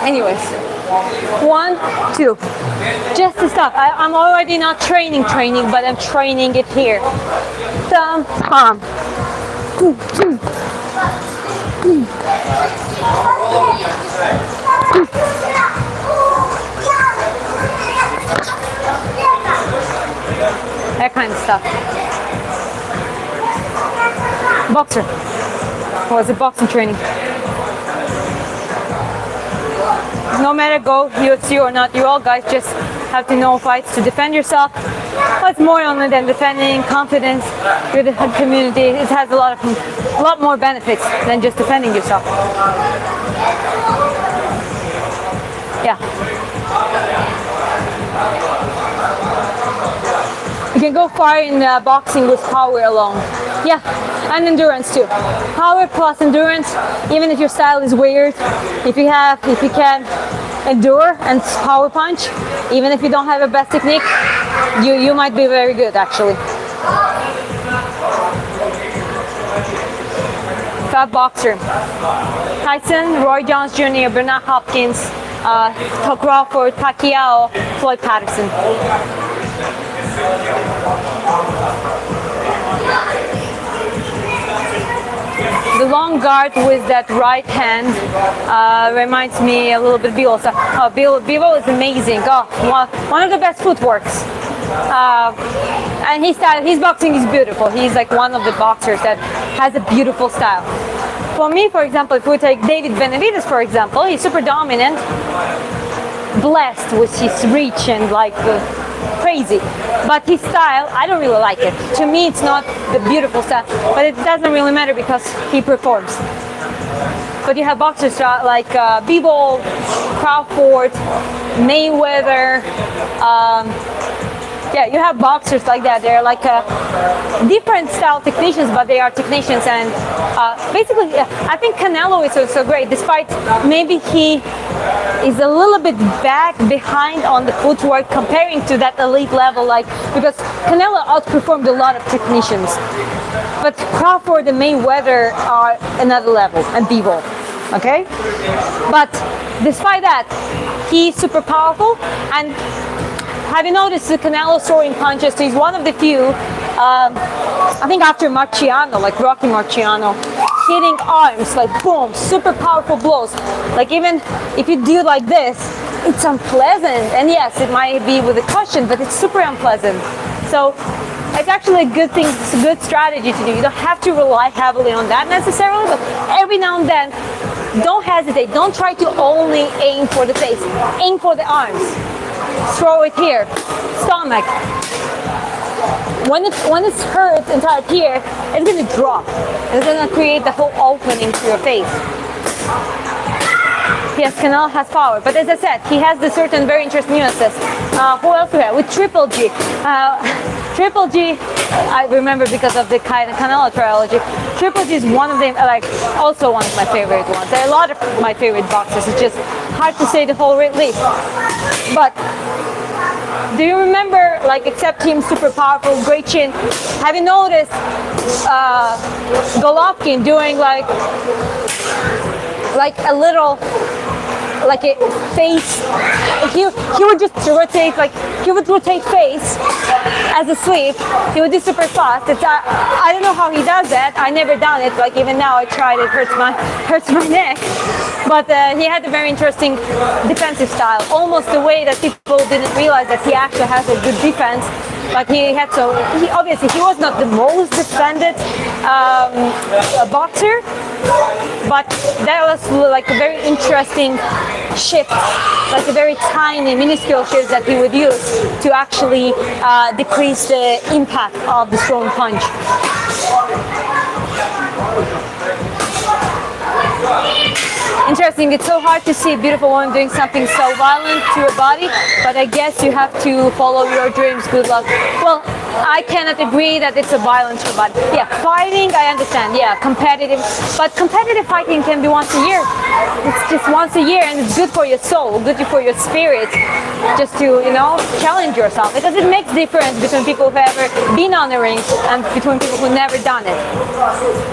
Anyways. 1, 2. Just to stop. I'm already not training, but I'm training it here. Thumb, palm. That kind of stuff. Boxer. Was it boxing training? No matter go UFC or not, you all guys just have to know fights to defend yourself. What's more on it than defending? Confidence, good community. It has a lot more benefits than just defending yourself. Yeah. You can go far in boxing with power alone. Yeah, and endurance too. Power plus endurance, even if your style is weird, if you can endure and power punch, even if you don't have a best technique, you might be very good actually. Fat boxer. Tyson, Roy Jones Jr., Bernard Hopkins, Crawford, Pacquiao, Floyd Patterson. The long guard with that right hand reminds me a little bit of Bivol. Bivol is amazing. One of the best footworks. And his boxing is beautiful. He's like one of the boxers that has a beautiful style. For me, for example, if we take David Benavidez, for example, he's super dominant, blessed with his reach and like crazy. But his style, I don't really like it. To me, it's not the beautiful style, but it doesn't really matter because he performs. But you have boxers like Bivol, Crawford, Mayweather. Yeah, you have boxers like that. They're like different style technicians, but they are technicians. And basically, I think Canelo is also great, despite maybe he is a little bit behind on the footwork comparing to that elite level, like because Canelo outperformed a lot of technicians. But Crawford and Mayweather are another level, and Bivol. Okay? But despite that, he's super powerful. And have you noticed the Canelo throwing punches? He's one of the few, I think after Marciano, like Rocky Marciano, hitting arms, like boom, super powerful blows. Like even if you do like this, it's unpleasant. And yes, it might be with a caution, but it's super unpleasant. So it's actually a good thing, it's a good strategy to do. You don't have to rely heavily on that necessarily, but every now and then, don't hesitate. Don't try to only aim for the face. Aim for the arms. Throw it here, stomach. When it's hurt inside here, it's gonna drop. It's gonna create the whole opening to your face. Yes, Canelo has power, but as I said, he has the certain very interesting nuances. Who else do we have? With Triple G. Triple G, I remember because of the Canelo trilogy. Triple G is one of them, like also one of my favorite ones. There are a lot of my favorite boxers. It's just hard to say the whole list. But do you remember, like, except him, super powerful, great chin? Have you noticed Golovkin doing like a little, like a face? He would just rotate, like he would rotate face as a sweep. He would do super fast. I don't know how he does that. I never done it. Like even now I tried, it hurts my neck. But he had a very interesting defensive style, almost the way that people didn't realize that he actually has a good defense. But he obviously he was not the most defended boxer, but that was like a very interesting shift, like a very tiny, minuscule shift that he would use to actually decrease the impact of the thrown punch. Interesting. It's so hard to see a beautiful woman doing something so violent to her body, but I guess you have to follow your dreams. Good luck. Well, I cannot agree that it's a violence to her body. Yeah, fighting, I understand. Yeah, competitive, but competitive fighting can be once a year. it's just once a year, and it's good for your soul, good for your spirit, just to, you know, challenge yourself, because it makes difference between people who've ever been on the ring and between people who've never done it.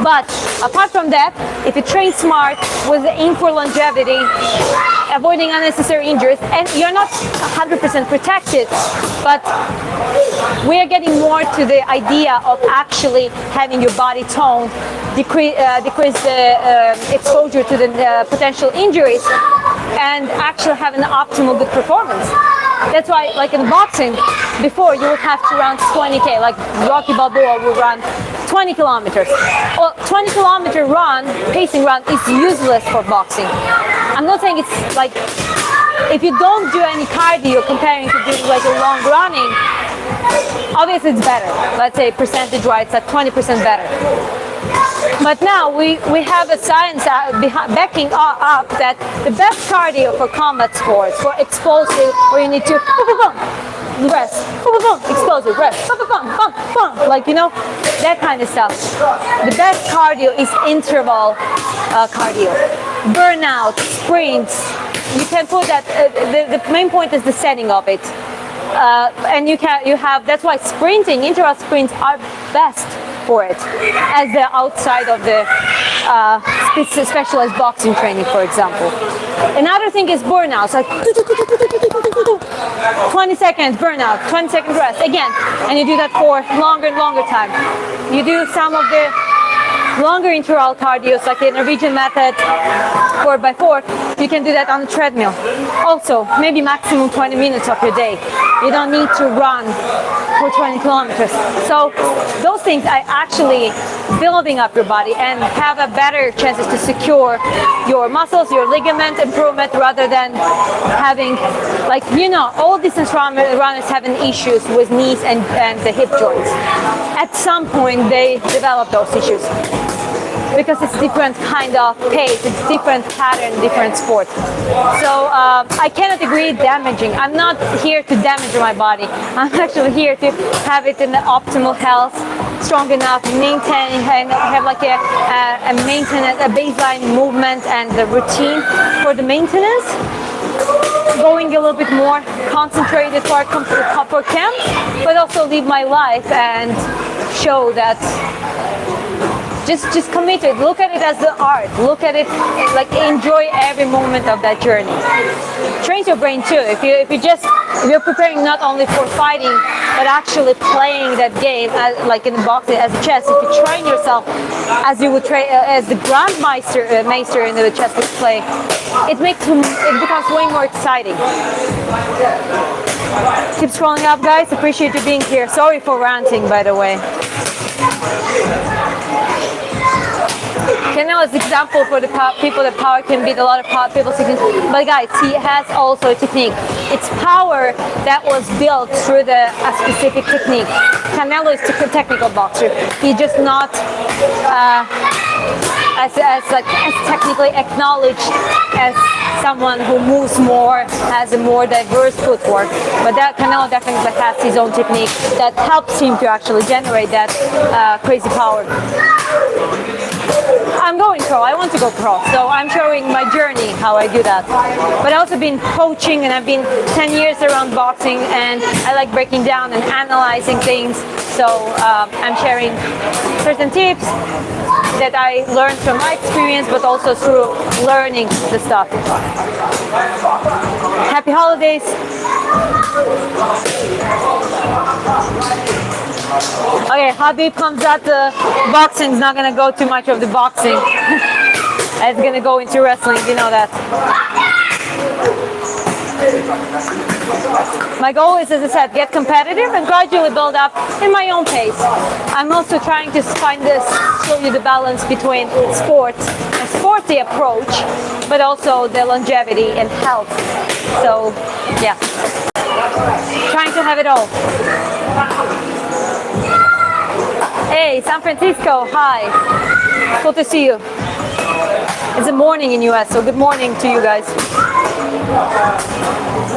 But apart from that, if you train smart with the aim for longevity, avoiding unnecessary injuries, and you're not 100% protected, but we are getting more to the idea of actually having your body toned, decrease the exposure to the potential injuries, and actually have an optimal good performance. That's why, like in boxing, before you would have to run 20K, like Rocky Balboa would run 20 kilometers. Well, 20-kilometer run, pacing run, is useless for boxing. I'm not saying it's like, if you don't do any cardio comparing to doing like a long running, obviously it's better. Let's say percentage-wise, it's like 20% better. But now we have a science backing up that the best cardio for combat sports, for explosive, where you need to rest, explosive, rest, like, you know, that kind of stuff. The best cardio is interval cardio. Burnout, sprints, you can put that, the main point is the setting of it. And you have, that's why sprinting, interval sprints are best for it, as the outside of the specialized boxing training, for example. Another thing is burnouts, like 20 seconds burnout, 20 seconds rest, again, and you do that for longer and longer time. You do some of the longer interval cardios, like the Norwegian method, 4x4, you can do that on the treadmill. Also, maybe maximum 20 minutes of your day. You don't need to run for 20 kilometers. So those things are actually building up your body and have a better chances to secure your muscles, your ligament improvement, rather than having, like, you know, all distance runners having issues with knees and the hip joints. At some point they develop those issues, because it's different kind of pace, it's different pattern, different sport. So I cannot agree damaging. I'm not here to damage my body. I'm actually here to have it in the optimal health, strong enough, maintain, and have like a maintenance, a baseline movement and the routine for the maintenance. Going a little bit more concentrated for camp, but also live my life and show that just commit to it. Look at it as the art. Look at it like enjoy every moment of that journey. Trains your brain too. If you're preparing not only for fighting, but actually playing that game, like in boxing, as a chess. If you train yourself as you would train as the grandmaster in the chess would play, it becomes way more exciting. Keep scrolling up, guys. Appreciate you being here. Sorry for ranting, by the way. Canelo is an example for the people that power can beat a lot of people's techniques. But guys, he has also a technique. It's power that was built through a specific technique. Canelo is a technical boxer. He's just not as technically acknowledged as someone who moves more, has a more diverse footwork. But that Canelo definitely has his own technique that helps him to actually generate that crazy power. I'm going pro. I want to go pro. So I'm showing my journey, how I do that. But I've also been coaching, and I've been 10 years around boxing, and I like breaking down and analyzing things. So I'm sharing certain tips that I learned from my experience, but also through learning the stuff. Happy holidays. Okay, Habib comes out, the boxing's not gonna go too much of the boxing. It's gonna go into wrestling, you know that. My goal is, as I said, get competitive and gradually build up in my own pace. I'm also trying to show you the balance between sports and sporty approach, but also the longevity and health. So, yeah, trying to have it all. Hey, San Francisco, hi. Cool to see you. It's the morning in US, so good morning to you guys.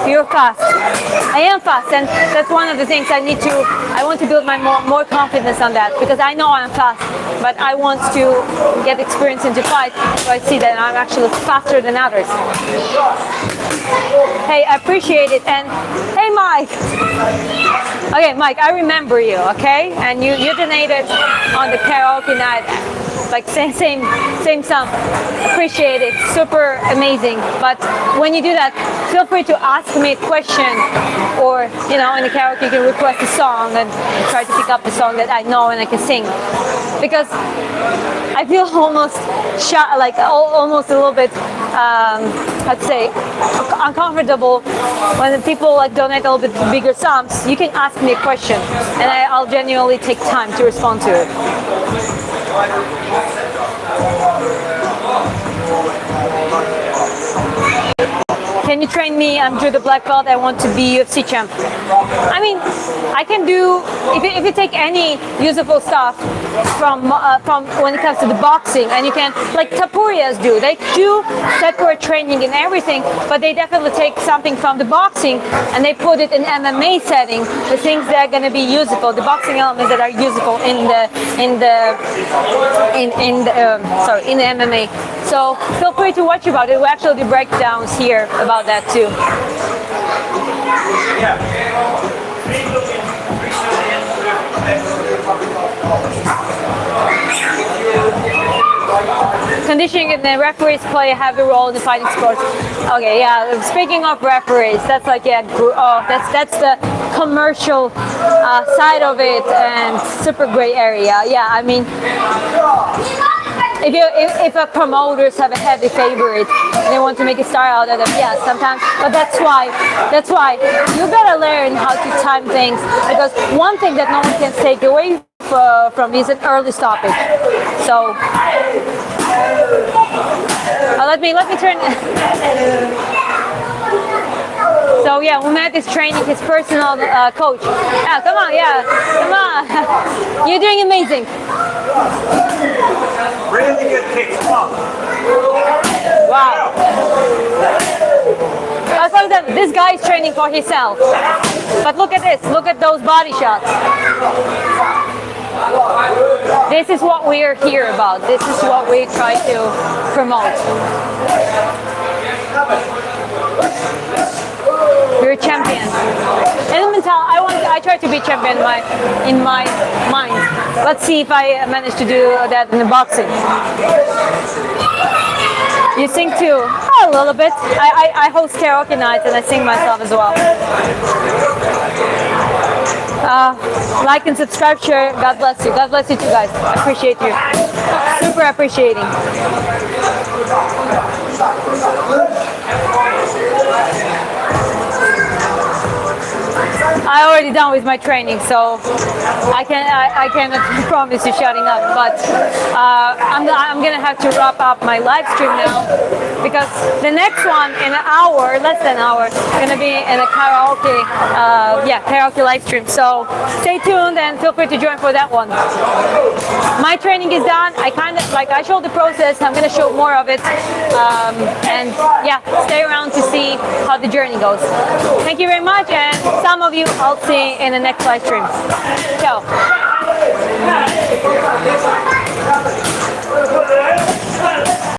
You're fast. I am fast, and that's one of the things I want to build my more confidence on that, because I know I'm fast, but I want to get experience into fight, so I see that I'm actually faster than others. Hey, I appreciate it, and hey, Mike. Okay, Mike, I remember you, okay? And you donated on the karaoke night, like same sum. Appreciate it, super amazing. But when you do that, feel free to ask me a question, or in the karaoke you can request a song and try to pick up the song that I know and I can sing. Because I feel almost shy, like almost a little bit, I'd say, uncomfortable when people like donate a little bit bigger sums. You can ask me a question, and I'll genuinely take time to respond to it. Can you train me? I'm Drew the black belt. I want to be UFC champ. I mean, I can do, if you take any useful stuff from when it comes to the boxing, and you can, like Tapurias do. They do separate training and everything, but they definitely take something from the boxing and they put it in MMA setting. The things that are going to be useful, the boxing elements that are useful in the MMA. So feel free to watch about it. We actually do breakdowns here about that too. Conditioning and the referees play a heavy role in the fighting sports. Okay, yeah. Speaking of referees, that's like that's the commercial side of it and super gray area. Yeah, I mean, if a promoters have a heavy favorite and they want to make a star out of them, yeah, sometimes. But that's why you gotta learn how to time things, because one thing that no one can take away from is an early stoppage. So let me turn. So yeah, Umet is training his personal coach. Yeah, come on, come on. You're doing amazing. Really good kicks, come on. Wow. I thought that this guy is training for himself. But look at this. Look at those body shots. This is what we are here about. This is what we try to promote. You're a champion. Elemental, I try to be champion in my mind. Let's see if I manage to do that in the boxing. You sing too? Oh, a little bit. I host karaoke nights and I sing myself as well. Like and subscribe, share. God bless you. God bless you too, guys. I appreciate you. Super appreciating. I already done with my training, so I cannot promise you shutting up. But I'm gonna have to wrap up my live stream now, because the next one in an hour, less than an hour, is gonna be in a karaoke, karaoke live stream. So stay tuned and feel free to join for that one. My training is done. I showed the process. I'm gonna show more of it, and yeah, stay around to see how the journey goes. Thank you very much, and some of you I'll see in the next live stream. Ciao.